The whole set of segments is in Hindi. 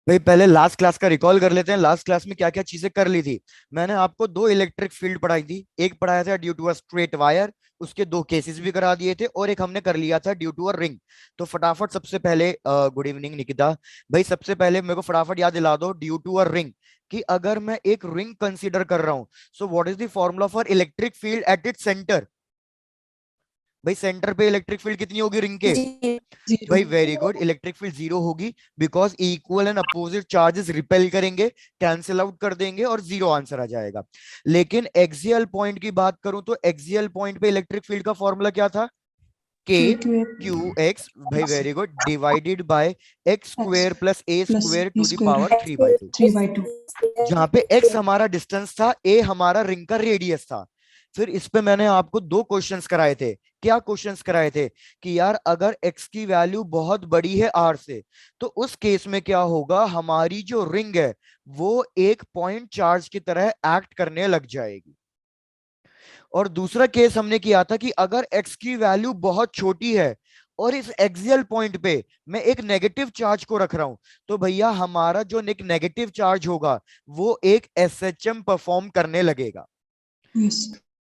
भाई पहले लास्ट क्लास का रिकॉल कर लेते हैं। लास्ट क्लास में क्या क्या चीजें कर ली थी। मैंने आपको दो इलेक्ट्रिक फील्ड पढ़ाई थी। एक पढ़ाया था due to a straight wire, उसके दो केसेस भी करा दिए थे, और एक हमने कर लिया था ड्यू टू अ रिंग। तो फटाफट सबसे पहले गुड इवनिंग निकिता। भाई सबसे पहले मेरे को फटाफट याद दिला दो ड्यू टू अ रिंग कि अगर मैं एक रिंग कंसीडर कर रहा हूं, so what is the formula for electric field at it centre. भाई सेंटर पे इलेक्ट्रिक फील्ड कितनी होगी रिंग के। जीरो। भाई very good, electric field zero होगी because equal and opposite charges repel करेंगे, कैंसिल आउट कर देंगे और जीरो आंसर आ जाएगा। लेकिन एक्सियल पॉइंट की बात करूं तो एक्सियल पॉइंट पे इलेक्ट्रिक फील्ड का फॉर्मूला क्या था। K k q q x, भाई x very good, divided by x x square plus a plus square a to the square power 3/2। 3/2। जहां पे एक्स हमारा डिस्टेंस था, ए हमारा रिंग का रेडियस था। फिर इस पे मैंने आपको दो क्वेश्चंस कराए थे। क्या क्वेश्चंस कराए थे कि यार अगर एक्स की वैल्यू बहुत बड़ी है आर से, तो उस केस में क्या होगा, हमारी जो रिंग है वो एक पॉइंट चार्ज की तरह एक्ट करने लग जाएगी। और दूसरा केस हमने किया था कि अगर एक्स की वैल्यू बहुत छोटी है और इस एक्सियल पॉइंट पे मैं एक नेगेटिव चार्ज को रख रहा हूं, तो भैया हमारा जो एक नेगेटिव चार्ज होगा वो एक एसएचएम परफॉर्म करने लगेगा। यस।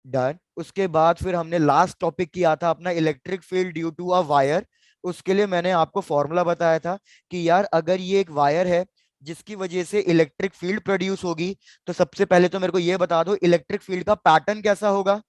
डन। उसके बाद फिर हमने लास्ट टॉपिक किया था अपना electric field due to a wire. उसके लिए मैंने आपको फॉर्मूला बताया था कि यार अगर ये एक वायर है जिसकी वजह से इलेक्ट्रिक फील्ड प्रोड्यूस होगी, तो सबसे पहले तो मेरे को ये बता दो इलेक्ट्रिक फील्ड का पैटर्न कैसा होगा।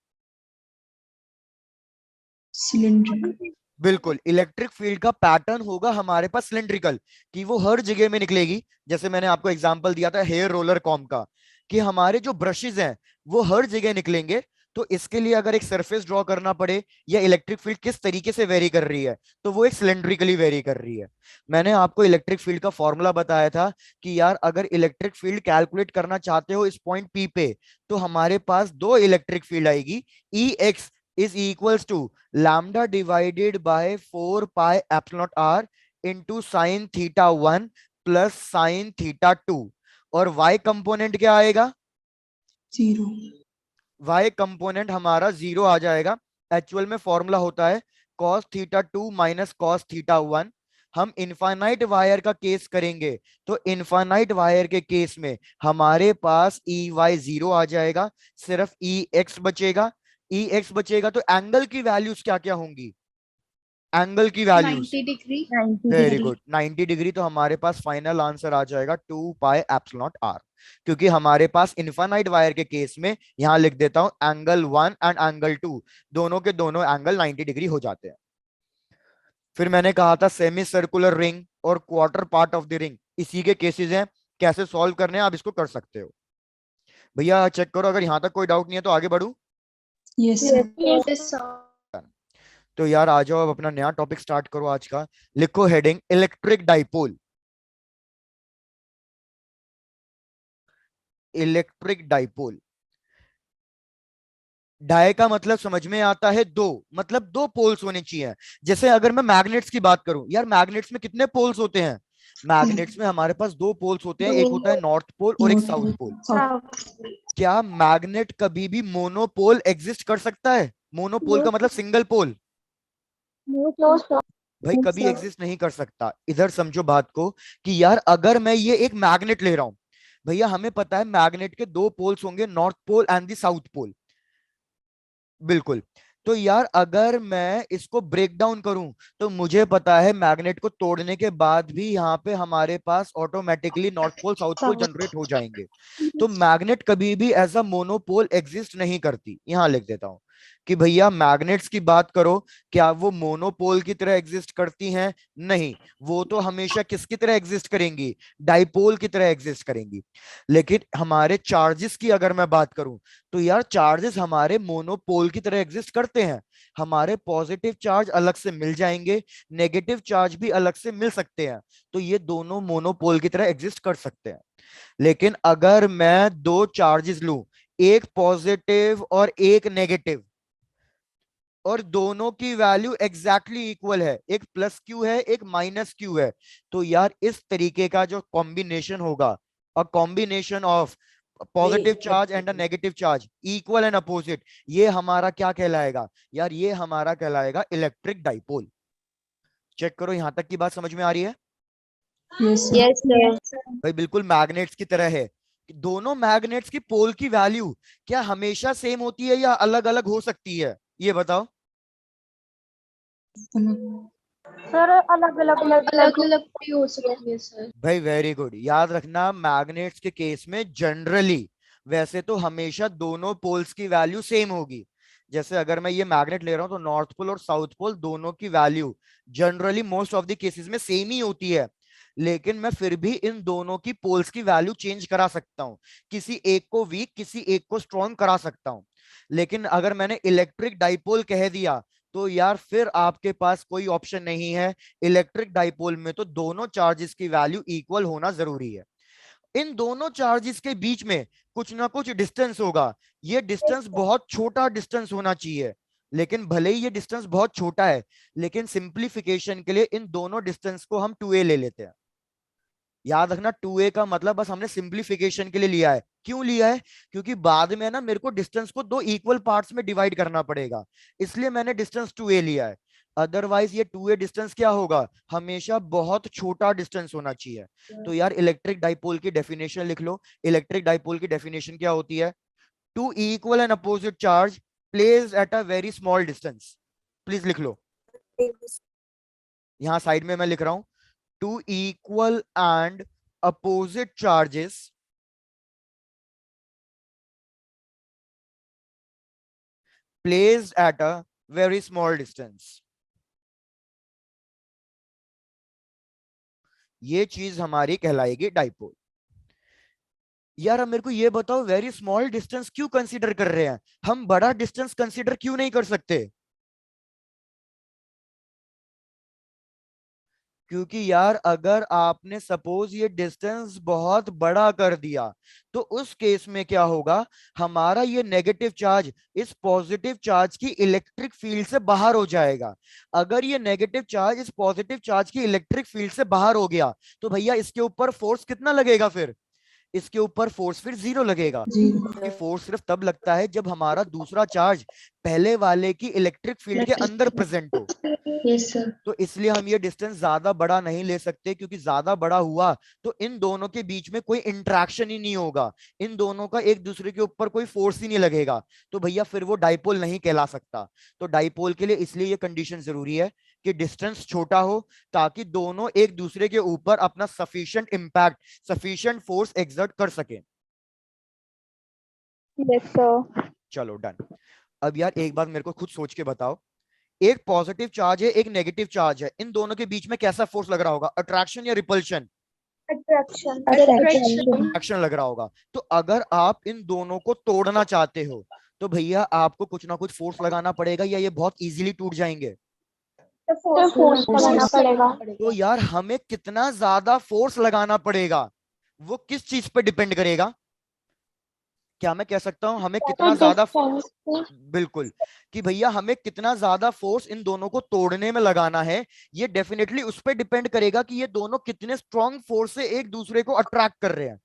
सिलेंडर। बिल्कुल, इलेक्ट्रिक फील्ड का पैटर्न होगा हमारे पास सिलेंड्रिकल, कि वो हर जगह में निकलेगी। जैसे मैंने आपको एग्जांपल दिया था हेयर रोलर कॉम का, कि हमारे जो ब्रशेज हैं वो हर जगह निकलेंगे। तो इसके लिए अगर एक सरफेस ड्रॉ करना पड़े या इलेक्ट्रिक फील्ड किस तरीके से वेरी कर रही है, तो वो एक सिलेंड्रिकली वेरी कर रही है। मैंने आपको इलेक्ट्रिक फील्ड का फॉर्मूला बताया था कि यार अगर इलेक्ट्रिक फील्ड कैलकुलेट करना चाहते हो इस पॉइंट पी पे, तो हमारे पास दो इलेक्ट्रिक फील्ड आएगी। E X is equals to lambda divided by 4 pi epsilon r into sin theta 1 plus sin theta 2। और y कंपोनेंट क्या आएगा। जीरो। y कंपोनेंट हमारा जीरो आ जाएगा। एक्चुअल में फॉर्मूला होता है cos theta 2 minus cos theta 1। हम इनफाइनाइट वायर का केस करेंगे, तो इनफाइनाइट वायर के केस में हमारे पास ई वाई जीरो आ जाएगा, सिर्फ ई एक्स बचेगा। ई एक्स बचेगा तो एंगल की वैल्यूज क्या क्या होंगी, एंगल की values. 90 degree. 90 very degree. Good, 90 degree. तो हमारे पास फाइनल आंसर आ जाएगा 2 पाई एप्सिलॉन आर। क्योंकि हमारे पास इनफाइनाइट वायर के केस में यहां लिख देता हूं एंगल 1 एंड एंगल 2, दोनों के दोनों एंगल 90 डिग्री हो जाते हैं। फिर मैंने कहा था सेमी सर्कुलर रिंग और quarter part of the ring इसी के केसेस हैं। कैसे सॉल्व करने हैं आप इसको कर सकते हो। भैया चेक करो, अगर यहां तक कोई डाउट नहीं है तो आगे बढ़ू। Yes sir. Yes sir. तो यार आ जाओ, अब अपना नया टॉपिक स्टार्ट करो आज का। लिखो heading electric dipole. Electric dipole, di का मतलब समझ में आता है दो, मतलब दो पोल्स होने चाहिए। जैसे अगर मैं मैग्नेट्स की बात करूं, यार मैग्नेट्स में कितने पोल्स होते हैं। मैग्नेट्स में हमारे पास दो पोल्स होते हैं, एक होता है नॉर्थ पोल और एक नॉर्थ साउथ पोल पोल। साउथ। क्या मैग्नेट कभी भी मोनोपोल एग्जिस्ट कर सकता है। मोनोपोल का मतलब सिंगल पोल, नो सर। भाई कभी एग्जिस्ट नहीं कर सकता। इधर समझो बात को कि यार अगर मैं ये एक मैग्नेट ले रहा हूं, भैया हमें पता है मैग्नेट के दो पोल्स होंगे, north pole and the south pole. बिल्कुल। तो यार अगर मैं इसको ब्रेक डाउन करूं, तो मुझे पता है मैग्नेट को तोड़ने के बाद भी यहाँ पे हमारे पास automatically north pole south pole south. Generate हो जाएंगे। तो मैग्नेट कभी भी एज अ मोनोपोल एग्जिस्ट नहीं करती। यहां लिख देता हूं कि भैया मैग्नेट्स की बात करो, क्या वो मोनोपोल की तरह एग्जिस्ट करती हैं। नहीं, वो तो हमेशा किसकी तरह एग्जिस्ट करेंगी, डाइपोल की तरह एग्जिस्ट करेंगी। लेकिन हमारे चार्जेस की अगर मैं बात करूं, तो यार चार्जेस हमारे मोनोपोल की तरह एग्जिस्ट करते हैं। हमारे पॉजिटिव चार्ज अलग से मिल जाएंगे, नेगेटिव चार्ज भी अलग से मिल सकते हैं। तो ये दोनों मोनोपोल की तरह एग्जिस्ट कर सकते हैं। लेकिन अगर मैं दो चार्जेस लूं, एक पॉजिटिव और एक नेगेटिव, और दोनों की वैल्यू एग्जैक्टली इक्वल है, एक प्लस क्यू है एक माइनस क्यू है, तो यार इस तरीके का जो कॉम्बिनेशन होगा, a combination of positive charge and a negative charge equal and opposite, ये हमारा क्या कहलाएगा यार, ये हमारा कहलाएगा इलेक्ट्रिक डाइपोल। चेक करो यहां तक की बात समझ में आ रही है। Yes, sir. Yes, sir. भाई बिल्कुल मैग्नेट्स की तरह है कि दोनों मैग्नेट्स की पोल की वैल्यू क्या हमेशा सेम होती है या अलग अलग हो सकती है, ये बताओ। अलग सर अलग अलग अलग अलग भी हो सकती है सर। भाई वेरी गुड, याद रखना मैग्नेट्स के केस में जनरली वैसे तो हमेशा दोनों पोल्स की वैल्यू सेम होगी। जैसे अगर मैं ये मैग्नेट ले रहा हूं तो नॉर्थ पोल और साउथ पोल दोनों की value generally most of the cases में सेम ही होती है। लेकिन मैं फिर भी इन दोनों की पोल्स की वैल्यू चेंज करा सकता हूं, किसी एक को वीक किसी एक को स्ट्रॉन्ग करा सकता हूं। लेकिन अगर मैंने इलेक्ट्रिक डाइपोल कह दिया तो यार फिर आपके पास कोई ऑप्शन नहीं है। इलेक्ट्रिक डाइपोल में तो दोनों चार्जेस की वैल्यू इक्वल होना जरूरी है। इन दोनों चार्जेस के बीच में कुछ ना कुछ डिस्टेंस होगा। ये डिस्टेंस बहुत छोटा डिस्टेंस होना चाहिए, लेकिन भले ही ये डिस्टेंस बहुत छोटा है, लेकिन सिंप्लीफिकेशन के लिए इन दोनों डिस्टेंस को हम 2a ले लेते हैं। याद रखना 2a का मतलब बस हमने सिंप्लीफिकेशन के लिए लिया है। क्यों लिया है? क्योंकि बाद में ना मेरे को डिस्टेंस को दो इक्वल पार्ट्स में डिवाइड करना पड़ेगा, इसलिए मैंने डिस्टेंस 2a लिया है। अदरवाइज ये 2a डिस्टेंस क्या होगा, हमेशा बहुत छोटा डिस्टेंस होना चाहिए। तो यार इलेक्ट्रिक डाइपोल की डेफिनेशन लिख लो। इलेक्ट्रिक डाइपोल की डेफिनेशन क्या होती है? Two equal and opposite charge placed at a very small distance. Please लिख लो, यहां साइड में मैं लिख रहा हूं, two equal and opposite charges placed at a very small distance। ये चीज हमारी कहलाएगी डाइपोल। यार अब मेरे को ये बताओ, वेरी स्मॉल डिस्टेंस क्यों कंसीडर कर रहे हैं? हम बड़ा डिस्टेंस कंसीडर क्यों नहीं कर सकते? क्योंकि यार अगर आपने सपोज ये डिस्टेंस बहुत बड़ा कर दिया तो उस केस में क्या होगा, हमारा ये नेगेटिव चार्ज इस पॉजिटिव चार्ज की इलेक्ट्रिक फील्ड से बाहर हो जाएगा। अगर ये नेगेटिव चार्ज इस पॉजिटिव चार्ज की इलेक्ट्रिक फील्ड से बाहर हो गया तो भैया इसके ऊपर फोर्स कितना लगेगा? फिर इसके ऊपर फोर्स फिर 0 लगेगा। जीरो क्योंकि फोर्स सिर्फ तब लगता है जब हमारा दूसरा चार्ज पहले वाले की इलेक्ट्रिक फील्ड के अंदर प्रेजेंट हो। Yes sir. तो इसलिए हम ये डिस्टेंस ज्यादा बड़ा नहीं ले सकते, क्योंकि ज्यादा बड़ा हुआ तो इन दोनों के बीच में कोई इंटरेक्शन ही नहीं होगा, इन दोनों का एक दूसरे के ऊपर कोई फोर्स ही नहीं लगेगा। तो भैया फिर वो डाइपोल नहीं कहला सकता। तो डाइपोल के लिए इसलिए ये कंडीशन जरूरी है कि डिस्टेंस छोटा हो, ताकि दोनों एक दूसरे के ऊपर अपना sufficient impact sufficient force exert कर सके। Yes, sir. चलो डन। अब यार एक बात मेरे को खुद सोच के बताओ, एक पॉजिटिव चार्ज है एक नेगेटिव चार्ज है, इन दोनों के बीच में कैसा फोर्स लग रहा होगा? अट्रैक्शन या रिपल्शन? Attraction. अट्रैक्शन लग रहा होगा। तो अगर आप इन दोनों को तोड़ना चाहते हो तो भैया आपको कुछ ना कुछ फोर्स लगाना पड़ेगा, या ये बहुत इजीली टूट जाएंगे? तो फोर्स लगाना पड़ेगा। तो यार हमें कितना ज्यादा फोर्स लगाना पड़ेगा वो किस चीज पे डिपेंड करेगा? क्या मैं कह सकता हूं हमें कितना ज्यादा, बिल्कुल, कि भैया हमें कितना ज्यादा फोर्स इन दोनों को तोड़ने में लगाना है, ये डेफिनेटली उस पर डिपेंड करेगा कि ये दोनों कितने स्ट्रॉन्ग फोर्स से एक दूसरे को अट्रैक्ट कर रहे हैं।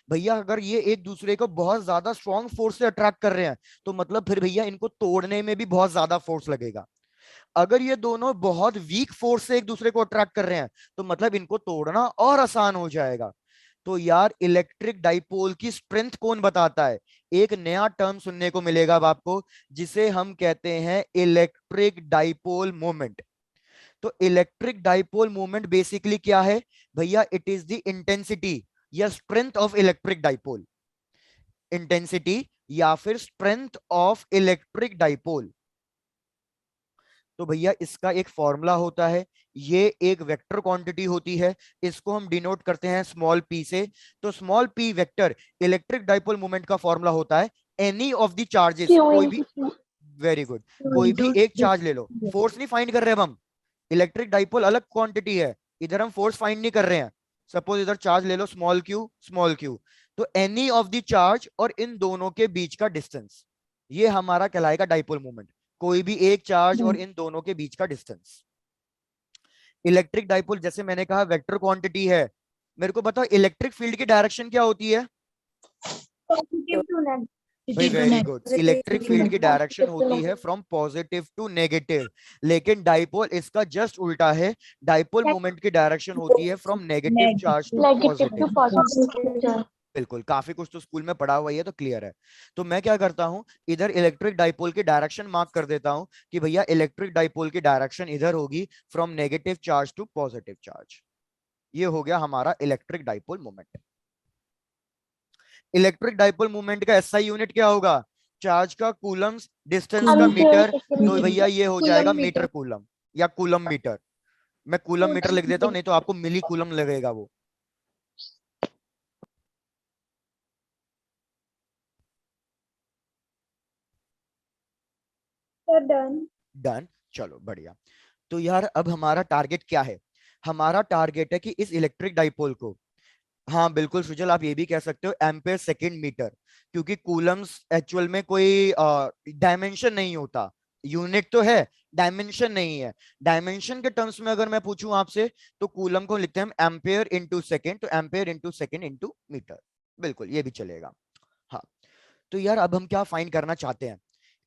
भैया अगर ये एक दूसरे को बहुत ज्यादा स्ट्रॉन्ग फोर्स से अट्रैक्ट कर रहे हैं तो मतलब फिर भैया इनको तोड़ने में भी बहुत ज्यादा फोर्स लगेगा। अगर ये दोनों बहुत वीक फोर्स से एक दूसरे को अट्रैक्ट कर रहे हैं तो मतलब इनको तोड़ना और आसान हो जाएगा। तो यार इलेक्ट्रिक डाइपोल की स्ट्रेंथ कौन बताता है? एक नया टर्म सुनने को मिलेगा अब आपको, जिसे हम कहते हैं इलेक्ट्रिक डाइपोल मोमेंट। तो इलेक्ट्रिक डाइपोल मोमेंट बेसिकली क्या है भैया? इट इज द इंटेंसिटी या strength of electric dipole. Intensity या फिर स्ट्रेंथ ऑफ इलेक्ट्रिक डाइपोल। तो भैया इसका एक फॉर्मूला होता है, ये एक वेक्टर क्वांटिटी होती है, इसको हम डिनोट करते हैं स्मॉल p से। तो small p vector electric dipole moment का फॉर्मूला होता है एनी ऑफ द चार्जेस, कोई भी, वेरी गुड, कोई भी एक चार्ज ले लो। फोर्स नहीं फाइंड कर रहे हम इलेक्ट्रिक डाइपोल अलग क्वांटिटी है, इधर हम फोर्स फाइंड नहीं कर रहे हैं। सपोज इधर चार्ज ले लो स्मॉल q, तो एनी ऑफ द चार्ज और इन दोनों के बीच का डिस्टेंस, ये हमारा कहलाएगा डाइपोल मोमेंट। कोई भी एक चार्ज और इन दोनों के बीच का डिस्टेंस। इलेक्ट्रिक डाइपोल जैसे मैंने कहा वेक्टर क्वांटिटी है। मेरे को बताओ इलेक्ट्रिक फील्ड की डायरेक्शन क्या होती है? Positive to negative. भाई वेरी गुड, इलेक्ट्रिक फील्ड की डायरेक्शन Positive to होती है negative. From positive to negative, लेकिन डाइपोल इसका जस्ट उल्टा है, डाइपोल मोमेंट की डायरेक्शन होती है from negative charge to Negative to positive. positive. बिल्कुल, काफी कुछ तो स्कूल में पढ़ा हुआ ही है तो क्लियर है। तो मैं क्या करता हूं, इधर इलेक्ट्रिक डाइपोल की डायरेक्शन मार्क कर देता हूं कि भैया इलेक्ट्रिक डाइपोल की डायरेक्शन इधर होगी from negative charge to positive charge. ये हो गया हमारा electric dipole moment. Electric dipole movement का एसआई यूनिट क्या होगा, चार्ज का कूलम्स, डिस्टेंस का Ampere मीटर, second तो मीटर। भैया ये हो कूलम जाएगा मीटर। मीटर कूलम या कूलम मीटर। मैं कूलम मीटर लिख देता हूं, नहीं तो आपको मिली कूलम लगेगा वो। done. डन, चलो बढ़िया। तो यार अब हमारा टारगेट क्या है, हमारा टारगेट है कि इस इलेक्ट्रिक डाइपोल को, हाँ बिल्कुल सुजल आप ये भी कह सकते हो एम्पेयर सेकेंड मीटर, क्योंकि कूलम्स एक्चुअल में कोई डायमेंशन नहीं होता, यूनिट तो है, डायमेंशन नहीं है। डायमेंशन के टर्म्स में अगर मैं पूछूं आपसे तो कूलम को लिखते हैं हम एम्पेयर इंटू सेकेंड, तो ampere into second into metre, बिल्कुल ये भी चलेगा। हाँ, तो यार अब हम क्या फाइंड करना चाहते हैं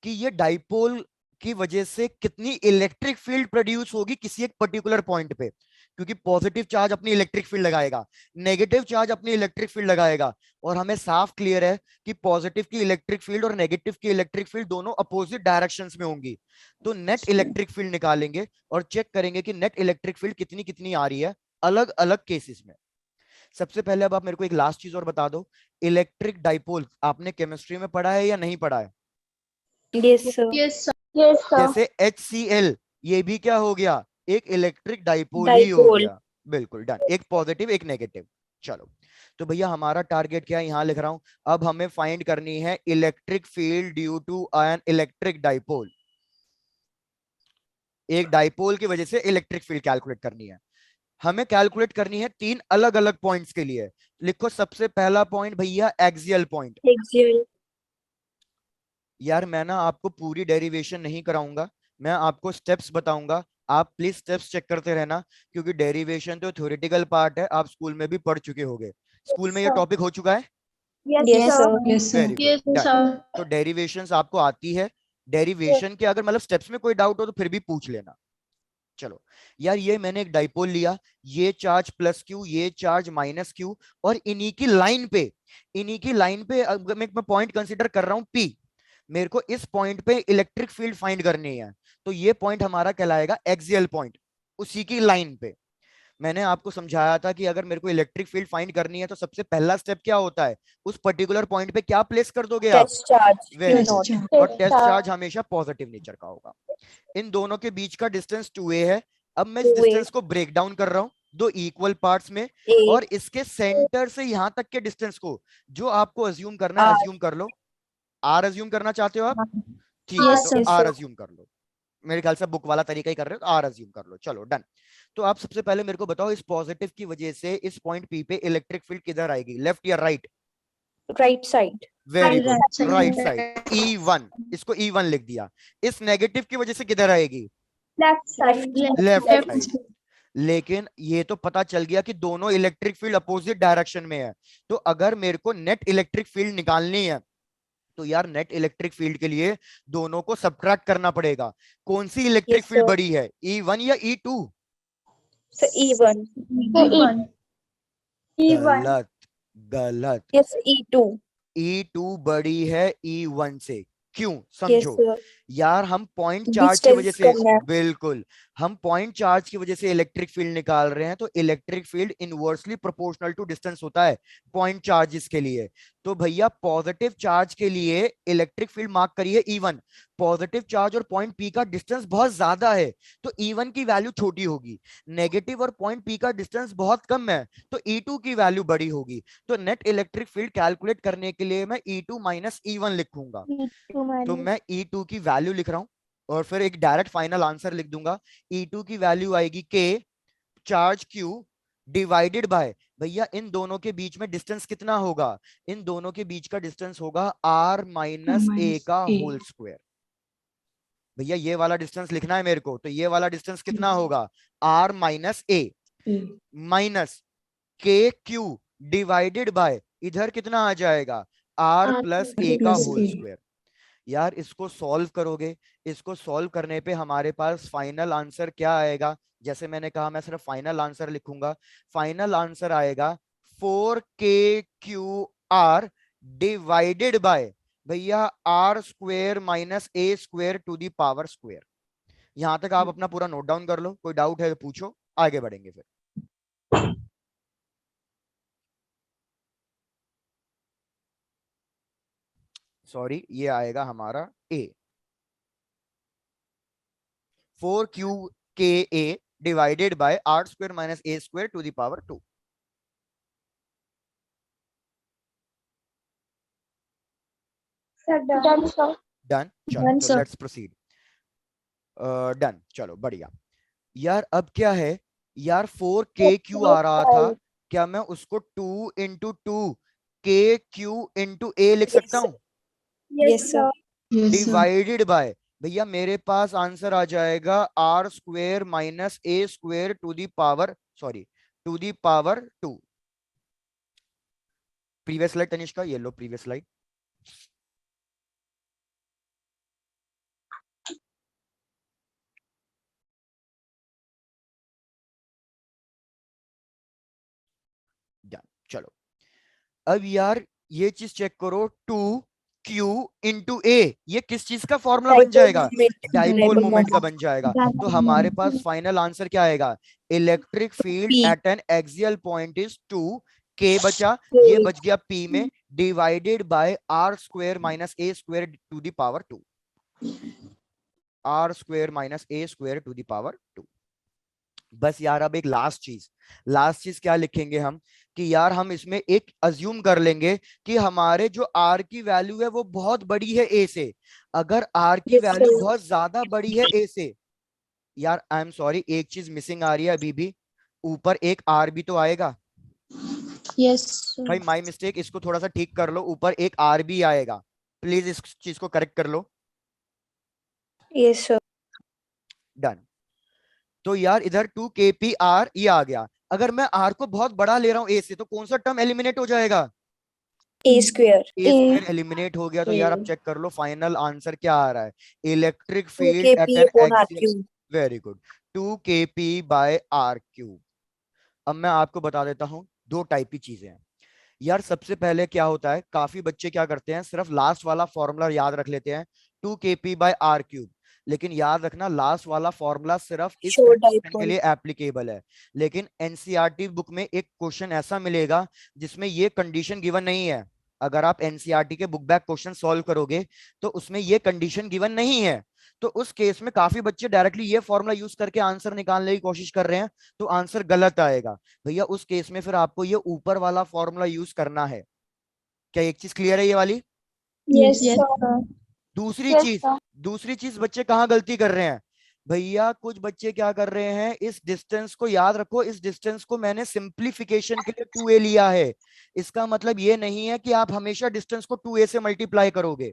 कि ये डाइपोल की वजह से कितनी इलेक्ट्रिक फील्ड प्रोड्यूस होगी किसी एक पर्टिकुलर पॉइंट पे, क्योंकि पॉजिटिव चार्ज अपनी इलेक्ट्रिक फील्ड लगाएगा, नेगेटिव चार्ज अपनी इलेक्ट्रिक फील्ड लगाएगा, और हमें साफ क्लियर है कि पॉजिटिव की इलेक्ट्रिक फील्ड और नेगेटिव की इलेक्ट्रिक फील्ड दोनों अपोजिट डायरेक्शंस में होंगी। तो नेट इलेक्ट्रिक फील्ड निकालेंगे और चेक करेंगे कि नेट इलेक्ट्रिक फील्ड कितनी कितनी आ रही है अलग अलग केसेस में। सबसे पहले अब आप मेरे को एक लास्ट चीज और बता दो, इलेक्ट्रिक डाइपोल आपने केमिस्ट्री में पढ़ा है या नहीं पढ़ा है? Yes, sir. Yes sir. Yes, sir. जैसे HCl, ये भी क्या हो गया, एक इलेक्ट्रिक डाइपोल ही हो Dipole. गया। बिल्कुल डन, एक पॉजिटिव एक नेगेटिव। चलो, तो भैया हमारा टारगेट क्या है, यहां लिख रहा हूं, अब हमें फाइंड करनी है electric field due to an electric dipole. एक डाइपोल की वजह से इलेक्ट्रिक फील्ड कैलकुलेट करनी है, हमें कैलकुलेट करनी है तीन अलग अलग पॉइंट्स के लिए। लिखो सबसे पहला पॉइंट भैया एक्सियल पॉइंट। Axial. यार मैं ना आपको पूरी डेरिवेशन नहीं कराऊंगा, मैं आपको स्टेप्स बताऊंगा, आप प्लीज स्टेप्स चेक करते रहना, क्योंकि डेरिवेशन तो थ्योरेटिकल पार्ट है, आप स्कूल में भी पढ़ चुके होंगे, स्कूल में ये टॉपिक हो चुका है। Yes, Yes, sir. sir. Yes, sir. Very good, yes done. Sir. तो डेरिवेशंस आपको आती है, डेरिवेशन के अगर मतलब स्टेप्स में कोई डाउट हो तो फिर भी पूछ लेना। चलो यार, ये मैंने एक डाइपोल लिया, ये चार्ज प्लस क्यू, ये चार्ज माइनस क्यू, और इन्हीं की लाइन पे अगर मैं पॉइंट कंसीडर कर रहा हूं पी, मेरे को इस पॉइंट पे इलेक्ट्रिक फील्ड फाइंड करनी है, तो ये पॉइंट हमारा कहलाएगा एक्सियल पॉइंट, उसी की लाइन पे। मैंने आपको समझाया था कि अगर मेरे को इलेक्ट्रिक फील्ड फाइंड करनी है तो सबसे पहला स्टेप क्या होता है, उस पर्टिकुलर पॉइंट पे क्या प्लेस कर दोगे आप, Test charge. Very Test good, charge. और Test टेस्ट charge. चार्ज हमेशा पॉजिटिव नेचर का होगा। इन दोनों के बीच का डिस्टेंस 2a है। अब मैं इस 2a. डिस्टेंस को ब्रेक डाउन कर रहा हूं दो इक्वल पार्ट्स में, और 8. इसके सेंटर से यहां तक के डिस्टेंस को जो आपको अज्यूम करना है R. अज्यूम कर लो। आर अज्यूम करना चाहते हो आप, ठीक है, Yes, तो sir. आर अज्यूम कर लो, मेरे ख्याल से बुक वाला तरीका ही कर रहे हो, तो आर अज्यूम कर लो। चलो डन। तो आप सबसे पहले मेरे को बताओ, इस पॉजिटिव की वजह से इस पॉइंट पी पे इलेक्ट्रिक फील्ड किधर आएगी, लेफ्ट या right? Right side. Very Right good, side. Right side, E1, इसको E1 लिख दिया। इस नेगेटिव की वजह से किधर आएगी, Left side. Left Left side. side. लेकिन ये तो पता चल गया कि दोनों इलेक्ट्रिक फील्ड अपोजिट डायरेक्शन में है, तो अगर मेरे को नेट इलेक्ट्रिक फील्ड निकालनी है तो यार नेट इलेक्ट्रिक फील्ड के लिए दोनों को सब्ट्रैक्ट करना पड़ेगा। कौन सी इलेक्ट्रिक Yes, फील्ड sir. बड़ी है, E1 या E2? So E1. E1। E1. गलत, गलत, Yes, E2. E2 बड़ी है E1 से। क्यों, Yes, समझो sir. यार, हम पॉइंट चार्ज की वजह Distance से, कम है. बिल्कुल हम पॉइंट चार्ज की वजह से इलेक्ट्रिक फील्ड निकाल रहे हैं, तो electric field inversely proportional to distance होता है पॉइंट चार्जेस के लिए। तो भैया पॉजिटिव चार्ज के लिए इलेक्ट्रिक फील्ड मार्क करिए E1, पॉजिटिव चार्ज और पॉइंट पी का डिस्टेंस बहुत ज्यादा है तो E1 की वैल्यू छोटी होगी, नेगेटिव और पॉइंट पी का डिस्टेंस बहुत कम है तो E2 की वैल्यू बड़ी होगी। तो नेट इलेक्ट्रिक फील्ड कैलकुलेट करने के लिए मैं E2 माइनस E1 लिखूंगा, E2 तो minus. मैं E2 की वैल्यू लिख रहा हूं और फिर एक डायरेक्ट फाइनल आंसर लिख दूंगा। E2 की वैल्यू आएगी K charge Q divided by, भैया इन दोनों के बीच में डिस्टेंस कितना होगा, इन दोनों के बीच का डिस्टेंस होगा R माइनस A Minus का A. Whole square. भैया ये वाला डिस्टेंस लिखना है मेरे को, तो ये वाला डिस्टेंस कितना होगा, R minus A A. Minus के क्यू डिवाइडेड बाय, इधर कितना आ जाएगा आर R प्लस plus ए का plus होल A. स्क्वायर। यार इसको सॉल्व करोगे, इसको सॉल्व करने पे हमारे पास फाइनल आंसर क्या आएगा? जैसे मैंने कहा मैं सिर्फ फाइनल आंसर लिखूंगा। फाइनल आंसर आएगा 4KQR डिवाइडेड बाय भैया r square minus a square to the power square. यहां तक आप अपना पूरा नोट डाउन कर लो, कोई डाउट है तो पूछो, आगे बढ़ेंगे फिर। सॉरी, ये आएगा हमारा a, 4QKA divided by r square minus a square to the power 2। Sir, done, sir. Done, चलो Done, तो sir. Let's proceed. डन, चलो बढ़िया। यार अब क्या है, यार 4KQ आ रहा था, क्या मैं उसको 2 into 2 KQ into A लिख सकता हूँ? Yes, sir. Yes, sir. Divided by भैया मेरे पास आंसर आ जाएगा r square minus a square to the power, sorry, to the power 2। Previous slide Tanishka, ये लो प्रीवियस स्लाइड। चलो अब यार ये चीज चेक करो, 2Q into A, ये किस चीज का फॉर्मूला बन जाएगा? डाइपोल मोमेंट का बन जाएगा। तो हमारे पास फाइनल आंसर क्या आएगा? Electric field P. At an axial point is 2K बचा, ये बच गया P में, divided by r square minus a square to the power 2। R square minus a square to the power 2। बस यार अब एक लास्ट चीज क्या लिखेंगे हम, कि यार हम इसमें एक अज्यूम कर लेंगे कि हमारे जो आर की वैल्यू है वो बहुत बड़ी है ए से। अगर आर की Yes, वैल्यू sir. बहुत ज्यादा बड़ी है ए से, यार आई एम सॉरी, एक चीज मिसिंग आ रही है अभी भी, ऊपर एक आर भी तो आएगा। Yes, sir. भाई माय मिस्टेक, इसको थोड़ा सा ठीक कर लो, ऊपर एक आर भी आएगा, प्लीज इस चीज को करेक्ट कर लो। Yes, sir. डन। तो यार इधर 2KPR ये आ गया। अगर मैं आर को बहुत बड़ा ले रहा हूं ए से, तो कौन सा टर्म एलिमिनेट हो जाएगा? A square. A square eliminate हो गया। तो यार अब चेक कर लो फाइनल आंसर क्या आ रहा है, electric field at 2KP an upon R axial, cube. Very good, 2KP by are cube. अब मैं आपको बता देता हूं, दो टाइप की चीजें हैं यार। सबसे पहले क्या होता है, काफी बच्चे क्या करते हैं, सिर्फ लास्ट वाला फॉर्मूला याद रख लेते हैं, 2KP बाय आर क्यूब। लेकिन याद रखना लास्ट वाला फॉर्मूला सिर्फ इस Short कंडीशन के dipole. लिए एप्लीकेबल है। लेकिन एनसीईआरटी बुक में एक क्वेश्चन ऐसा मिलेगा जिसमें ये कंडीशन गिवन नहीं है। अगर आप एनसीईआरटी के बुक बैक क्वेश्चन सॉल्व करोगे तो उसमें ये कंडीशन गिवन नहीं है। तो उस केस में काफी बच्चे डायरेक्टली ये फॉर्मूला यूज करके आंसर निकालने की कोशिश कर रहे हैं, तो आंसर गलत आएगा। भैया उस केस में फिर आपको ये ऊपर वाला फॉर्मूला यूज करना है। क्या एक चीज क्लियर है ये वाली? Yes, Yes, sir. दूसरी Yes, चीज, sir. दूसरी चीज बच्चे कहाँ गलती कर रहे हैं? भैया कुछ बच्चे क्या कर रहे हैं, इस डिस्टेंस को याद रखो, इस डिस्टेंस को मैंने सिंप्लीफिकेशन के लिए 2a लिया है। इसका मतलब ये नहीं है कि आप हमेशा डिस्टेंस को 2a से मल्टीप्लाई करोगे।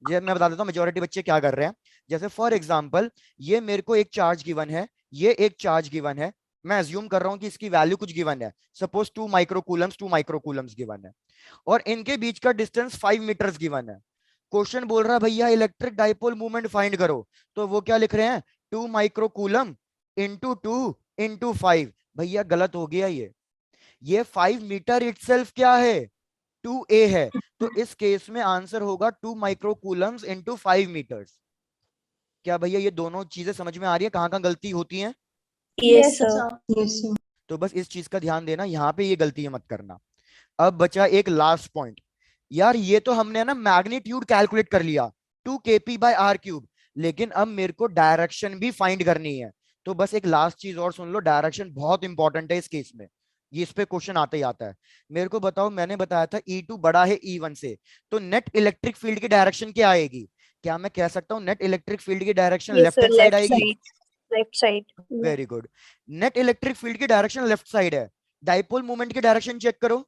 मैं बता देता हूँ मेजोरिटी बच्चे क्या कर रहे हैं। जैसे फॉर एग्जाम्पल, ये मेरे को एक चार्ज गिवन है, ये एक चार्ज गिवन है, मैं अज्यूम कर रहा हूं कि इसकी वैल्यू कुछ गिवन है, सपोज 2 माइक्रोकूलम्स गिवन है, और इनके बीच का डिस्टेंस 5 मीटर्स गिवन है। क्वेश्चन बोल रहा है भैया इलेक्ट्रिक डाइपोल मूवमेंट फाइंड करो, तो वो क्या लिख रहे हैं, 2 माइक्रोकूलम इंटू 2 इंटू 5। भैया गलत हो गया, ये 5 मीटर इटसेल्फ क्या है, 2a है। तो इस केस में आंसर होगा 2 माइक्रोकूलम्स इंटू 5 मीटर्स। क्या भैया ये दोनों चीजें समझ में आ रही है, कहाँ कहाँ गलती होती है? Yes, sir. Yes, sir. तो बस इस चीज का ध्यान देना, यहाँ पे ये गलती मत करना। अब बचा एक लास्ट पॉइंट। यार ये तो हमने ना मैग्नीट्यूड कैलकुलेट कर लिया, 2KP बाय आर क्यूब, लेकिन अब मेरे को डायरेक्शन भी फाइंड करनी है। तो बस एक लास्ट चीज और सुन लो, डायरेक्शन बहुत इंपॉर्टेंट है इस केस में, ये इस पे क्वेश्चन आता ही आता है। मेरे को बताओ, मैंने बताया था E2 बड़ा है E1 से, तो नेट इलेक्ट्रिक फील्ड की डायरेक्शन क्या आएगी? क्या मैं कह सकता हूँ नेट इलेक्ट्रिक फील्ड की direction Yes, left sir. Hand side Left आएगी? side. Left side. Very good, net electric field की डायरेक्शन लेफ्ट साइड है, डाइपोल मोमेंट की डायरेक्शन चेक करो।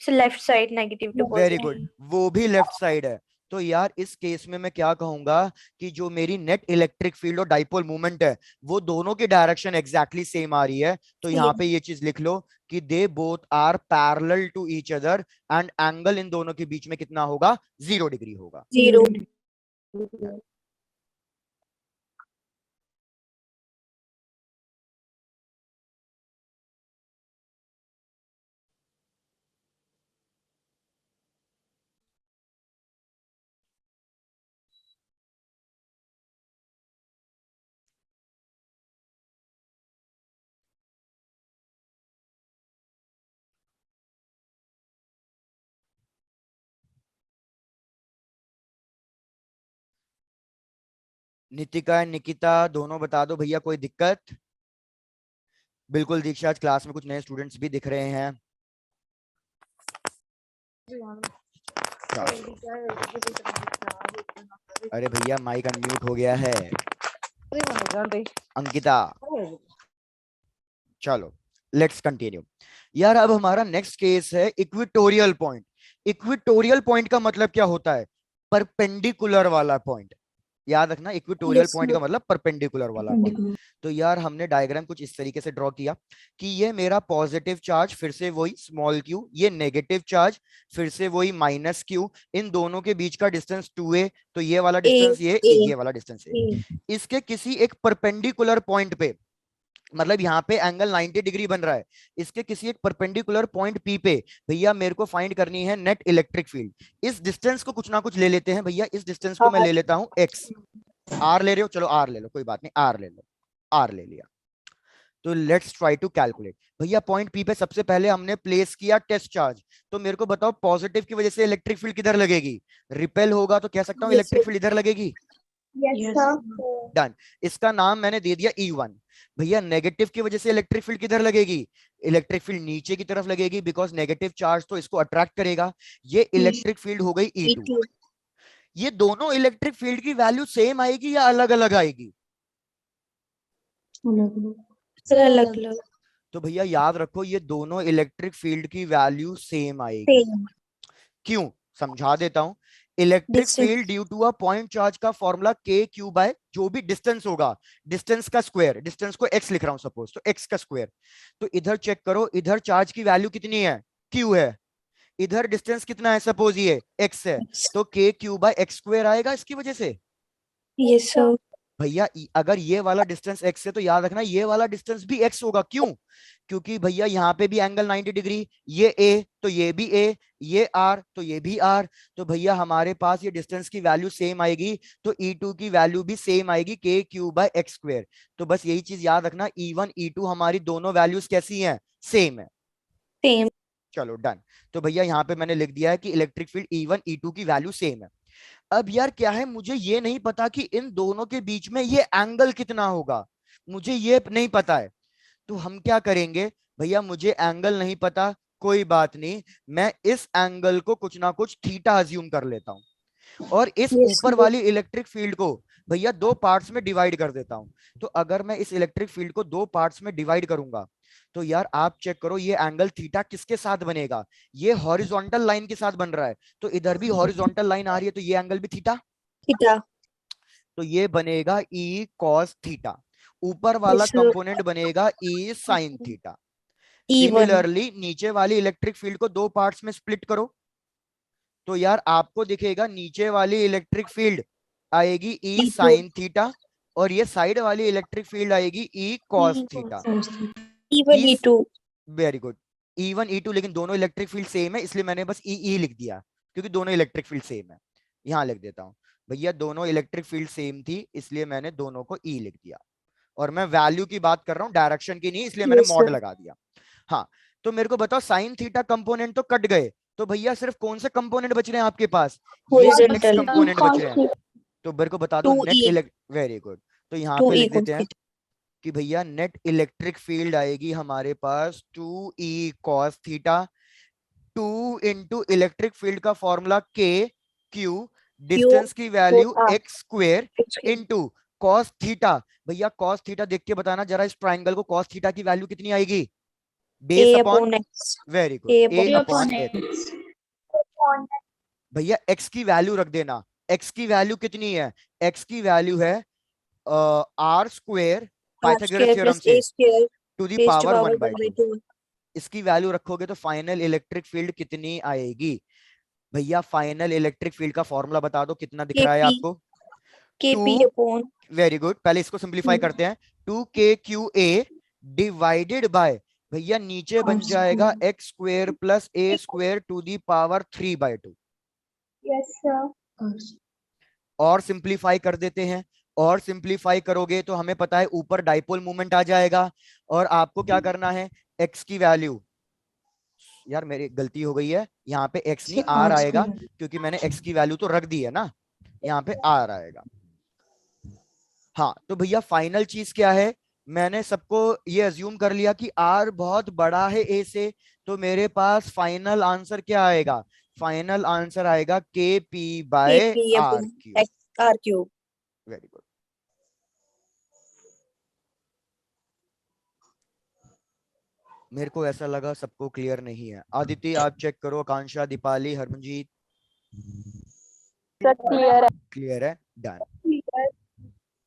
So left side negative to very positive. Good, वो भी लेफ्ट साइड है। तो यार इस केस में मैं क्या कहूंगा कि जो मेरी नेट इलेक्ट्रिक फील्ड और डाइपोल मूवमेंट है वो दोनों की डायरेक्शन एग्जैक्टली सेम आ रही है। तो यहाँ पे ये चीज लिख लो कि they both are parallel to each other and angle इन दोनों के बीच में कितना होगा, 0 डिग्री होगा। 0. नितिका निकिता दोनों बता दो भैया, कोई दिक्कत? बिल्कुल दीक्षा, आज क्लास में कुछ नए स्टूडेंट्स भी दिख रहे हैं। अरे भैया माइक अनम्यूट हो गया है। अंकिता, चलो लेट्स कंटिन्यू। यार अब हमारा नेक्स्ट केस है इक्वेटोरियल पॉइंट। इक्वेटोरियल पॉइंट का मतलब क्या होता है? परपेंडिकुलर वाला पॉइंट। याद रखना, इक्वेटोरियल Yes, पॉइंट का मतलब परपेंडिकुलर वाला पॉइंट। perpendicular. तो यार हमने डायग्राम कुछ इस तरीके से ड्रॉ किया कि ये मेरा पॉजिटिव चार्ज, फिर से वही स्मॉल क्यू, ये नेगेटिव चार्ज, फिर से वही माइनस क्यू, इन दोनों के बीच का डिस्टेंस 2a, तो ये वाला डिस्टेंस ये वाला डिस्टेंस a। इसके किसी एक परपेंडिकुलर पॉइंट पे, मतलब यहाँ पे एंगल 90 डिग्री बन रहा है, इसके किसी एक परपेंडिकुलर पॉइंट पी पे भैया मेरे को फाइंड करनी है नेट इलेक्ट्रिक फील्ड। इस डिस्टेंस को कुछ ना कुछ ले लेते हैं भैया, इस डिस्टेंस को मैं ले लेता हूं x। r ले रहे हो, चलो r ले लो, कोई बात नहीं, r ले लो, r ले लिया। तो लेट्स ट्राई टू कैलकुलेट। भैया पॉइंट पी पे सबसे पहले हमने प्लेस किया टेस्ट चार्ज। तो मेरे को बताओ पॉजिटिव की वजह से इलेक्ट्रिक फील्ड किधर लगेगी? रिपेल होगा, तो कह सकता हूँ इलेक्ट्रिक फील्ड इधर लगेगी। Yes. डन। इसका नाम मैंने दे दिया E1। भैया नेगेटिव की वजह से इलेक्ट्रिक फील्ड किधर लगेगी? इलेक्ट्रिक फील्ड नीचे की तरफ लगेगी, बिकॉज नेगेटिव चार्ज तो इसको अट्रैक्ट करेगा। ये इलेक्ट्रिक फील्ड हो गई E2। ये दोनों इलेक्ट्रिक फील्ड की वैल्यू सेम आएगी या अलग अलग आएगी? अलग अलग. तो भैया याद रखो, ये दोनों इलेक्ट्रिक फील्ड की वैल्यू सेम आएगी। Same. क्यों, समझा देता हूं। Electric Distance. Field due to a point charge का फॉर्मूला k क्यू बाय जो भी डिस्टेंस होगा, डिस्टेंस का स्क्वायर, डिस्टेंस को x लिख रहा हूं सपोज, तो x का स्क्वायर। तो इधर चेक करो, इधर चार्ज की वैल्यू कितनी है? q है। इधर डिस्टेंस कितना है? सपोज ये x है, तो k q by x square आएगा इसकी वजह से। Yes, sir. भैया अगर ये वाला डिस्टेंस x है तो याद रखना ये वाला डिस्टेंस भी x होगा। क्यों? क्योंकि भैया यहाँ पे भी एंगल 90 डिग्री, ये a तो ये भी a, ये r तो ये भी r। तो भैया हमारे पास ये डिस्टेंस की वैल्यू सेम आएगी, तो E2 की वैल्यू भी सेम आएगी, k q by x square. तो बस यही चीज याद रखना, E1 E2 हमारी दोनों वैल्यूज कैसी हैं? सेम है। Same. चलो डन। तो भैया यहाँ पे मैंने लिख दिया है कि इलेक्ट्रिक फील्ड E1 E2 की वैल्यू सेम है। अब यार क्या है, मुझे ये नहीं पता कि इन दोनों के बीच में ये एंगल कितना होगा, मुझे ये नहीं पता है। तो हम क्या करेंगे भैया, मुझे एंगल नहीं पता, कोई बात नहीं, मैं इस एंगल को कुछ ना कुछ थीटा अज्यूम कर लेता हूं, और इस Yes, ऊपर sir. वाली इलेक्ट्रिक फील्ड को भैया दो पार्ट्स में डिवाइड कर देता हूं। तो अगर मैं इस इलेक्ट्रिक फील्ड को दो पार्ट्स में डिवाइड करूंगा, तो यार आप चेक करो ये एंगल थीटा किसके साथ बनेगा? ये हॉरिजॉन्टल लाइन के साथ बन रहा है, तो इधर भी हॉरिजॉन्टल लाइन आ रही है, तो ये एंगल भी थीटा। Theta. तो ये बनेगा ई कॉस थीटा। ऊपर वाला Yes, sir. कंपोनेंट बनेगा ई साइन थीटा। E1. सिमिलरली नीचे वाली इलेक्ट्रिक फील्ड को दो पार्ट्स में स्प्लिट करो, तो यार आपको दिखेगा नीचे वाली इलेक्ट्रिक फील्ड आएगी ई E2. साइन थीटा, और ये साइड वाली इलेक्ट्रिक फील्ड आएगी ई कॉस थीटा। E1, ई, E2. Very good. E1 E2, लेकिन दोनों इलेक्ट्रिक फील्ड सेम है, इसलिए मैंने बस ई लिख दिया, क्योंकि दोनों इलेक्ट्रिक फील्ड सेम है। यहां लिख देता हूं भैया, दोनों इलेक्ट्रिक फील्ड सेम थी, इसलिए मैंने दोनों को ई लिख दिया। और मैं वैल्यू की बात कर रहा हूं, डायरेक्शन की नहीं, इसलिए मैंने Yes, मॉड sir. लगा दिया। हाँ, तो मेरे को बताओ साइन थीटा कंपोनेंट तो कट गए, तो भैया सिर्फ कौन से कंपोनेंट बच रहे हैं आपके पास? ये Horizontal. एक्स कंपोनेंट बच रहे हैं। तो मेरे को बता दो 2E. Net elect, very good. तो यहाँ पे 2E लिख देते हैं complete. कि भैया नेट इलेक्ट्रिक फील्ड आएगी हमारे पास 2E cos theta, 2 into electric field का फॉर्मूला k q, डिस्टेंस की value R. x square X. Into cos theta. भैया cos थीटा देख के बताना जरा, इस ट्राइंगल को cos थीटा की वैल्यू कितनी आएगी? Base A upon, upon X. Very good, A a upon upon X. x। भैया x की वैल्यू रख देना। x की वैल्यू कितनी है? x की वैल्यू है r square R Pythagoras square theorem plus से A square to the raised to power power 1 by 1 by 2। 2. इसकी वैल्यू रखोगे तो फाइनल इलेक्ट्रिक फील्ड कितनी आएगी? भैया फाइनल इलेक्ट्रिक फील्ड का फॉर्मूला बता दो, कितना दिख रहा है Kp, आपको? Kp 2, upon वेरी गुड, पहले इसको सिंप्लीफाई करते हैं। 2k/qa डिवाइडेड बाय, भैया नीचे बन R जाएगा square. X square plus a square to the power 3/2। Yes, sir. R square. और सिंप्लीफाई कर देते हैं। और सिंप्लीफाई करोगे तो हमें पता है ऊपर डाइपोल मोमेंट आ जाएगा। और आपको क्या करना है, एक्स की वैल्यू, यार मेरी गलती हो गई है, यहाँ पे एक्स नहीं Sir, आर R आएगा, square. क्योंकि मैंने एक्स की वैल्यू तो रख दी है ना, यहाँ पे आर आएगा। हाँ तो भैया फाइनल चीज क्या है, मैंने सबको ये अज्यूम कर लिया कि आर बहुत बड़ा है ए से, तो मेरे पास फाइनल आंसर क्या आएगा? फाइनल आंसर आएगा k P by Kp r upon cube. R cube. Very good. मेरे को ऐसा लगा सबको क्लियर नहीं है। आदित्य आप चेक करो, Akanksha, Deepali, Harmanjeet Sir, clear. Clear है? डन,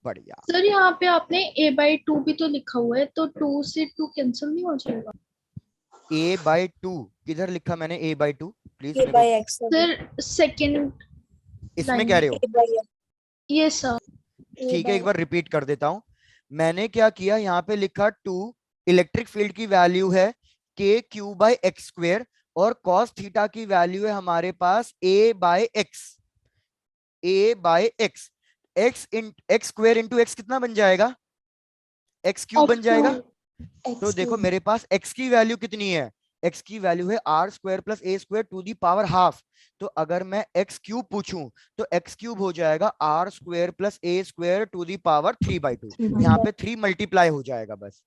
बढ़िया। सर यहाँ पे आपने a/2 भी तो लिखा हुआ है, तो 2 से 2 कैंसिल नहीं हो जाएगा? a/2 किधर लिखा मैंने? a/2 प्लीज A मेरे by को X. Sir. सर सेकंड इसमें लाइन कह में। रहे हो? A by X. ये सर A ठीक है, by एक बार रिपीट कर देता हूं। मैंने क्या किया, यहाँ पे लिखा 2, इलेक्ट्रिक फील्ड की वैल्यू है K Q by X square, और कॉस थीटा की वैल्यू है हमारे पास A by X. A by x, x square into X कितना बन जाएगा? एक्स क्यूब बन जाएगा। तो x देखो क्यूब। मेरे पास x की वैल्यू कितनी है? x की वैल्यू है r square plus a square to the power half. तो अगर मैं x क्यूब पूछूं तो x क्यूब हो जाएगा r square plus a square to the power 3/2। 3/2. यहाँ पे 3 मल्टीप्लाई हो जाएगा बस।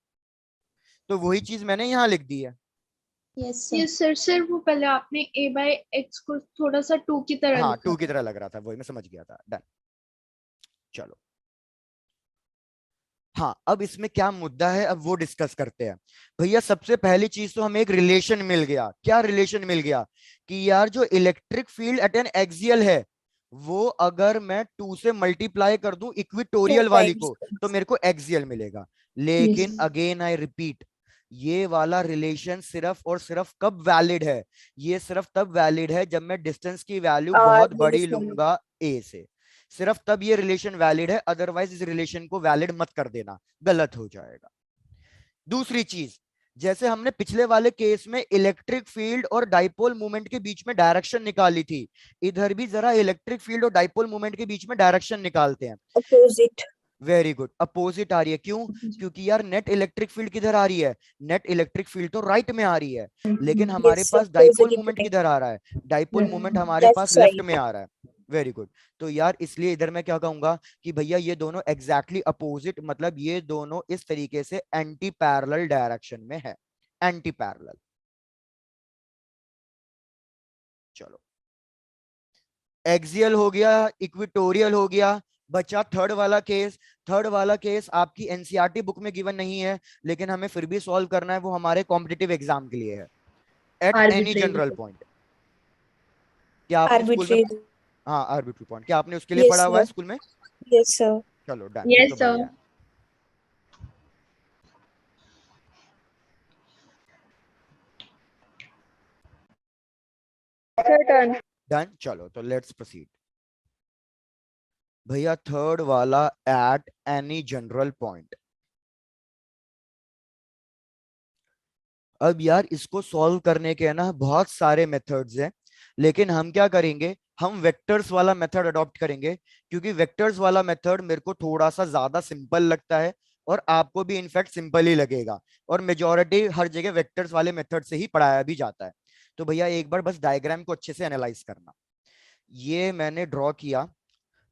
तो वही चीज मैंने यहाँ लिख दी है। यस सर वो पहले आपने a/x को थोड़ा सा 2 की तरह हाँ लिखा 2 की था। तरह लग रहा था, वही मैं समझ गया था। डन, चलो। हाँ अब इसमें क्या मुद्दा है, अब वो डिस्कस करते हैं। भैया सबसे पहली चीज तो हमें एक रिलेशन मिल गया। क्या रिलेशन मिल गया? कि यार जो electric field eight an axial है, वो अगर मैं 2 से मल्टीप्लाई कर दूं 2 इक्विटोरियल वाली times. को, तो मेरे को एक्सियल मिलेगा। Yes. लेकिन अगेन आई रिपीट, ये वाला रिलेशन सिर्फ और सिर्फ कब वैलिड है? ये सिर्फ तब वैलिड है जब मैं डिस्टेंस की वैल्यू R बहुत very बड़ी small. लूंगा ए से। सिर्फ तब ये रिलेशन वैलिड है, अदरवाइज इस रिलेशन को वैलिड मत कर देना, गलत हो जाएगा। दूसरी चीज, जैसे हमने पिछले वाले केस में इलेक्ट्रिक फील्ड और डाइपोल मूवमेंट के बीच में डायरेक्शन निकाली थी, इधर भी जरा इलेक्ट्रिक फील्ड और डाइपोल मूवमेंट के बीच में डायरेक्शन निकालते हैं। Opposite. वेरी गुड, अपोजिट आ रही है। क्यों? क्योंकि यार नेट इलेक्ट्रिक फील्ड किधर आ रही है? नेट इलेक्ट्रिक फील्ड तो राइट में आ रही है, लेकिन हमारे Yes, पास डाइपोल opposite मूवमेंट repeating. किधर आ रहा है? Dipole Left. मूवमेंट हमारे Left पास लेफ्ट side. में आ रहा है। Very good. तो यार इसलिए इधर मैं क्या कहूंगा कि भैया ये दोनों एग्जैक्टली अपोजिट, मतलब ये दोनों इस तरीके से एंटी पैरेलल डायरेक्शन में है। Anti parallel. चलो, एक्सियल हो गया, इक्विटोरियल हो गया, बचा थर्ड वाला केस। थर्ड वाला केस आपकी एनसीईआरटी बुक में गिवन नहीं है, लेकिन हमें फिर भी सॉल्व करना है, वो हमारे कॉम्पिटिटिव एग्जाम के लिए है। एट एनी जनरल पॉइंट, क्या आपने स्कूल में, Arbitrary. हाँ आर्बिट्री पॉइंट, क्या आपने उसके लिए Yes, पढ़ा हुआ है sir. स्कूल में? Yes, sir. चलो डन, फिर तो बढ़िया है। डन, चलो तो लेट्स प्रोसीड। भैया थर्ड वाला, एट एनी जनरल पॉइंट। अब यार इसको सॉल्व करने के ना बहुत सारे मेथड्स हैं, लेकिन हम क्या करेंगे, हम वेक्टर्स वाला मेथड अडॉप्ट करेंगे, क्योंकि वेक्टर्स वाला मेथड मेरे को थोड़ा सा ज्यादा सिंपल लगता है, और आपको भी इनफैक्ट सिंपल ही लगेगा, और मेजॉरिटी हर जगह वेक्टर्स वाले मेथड से ही पढ़ाया भी जाता है। तो भैया एक बार बस डायग्राम को अच्छे से एनालाइज करना। ये मैंने ड्रॉ किया।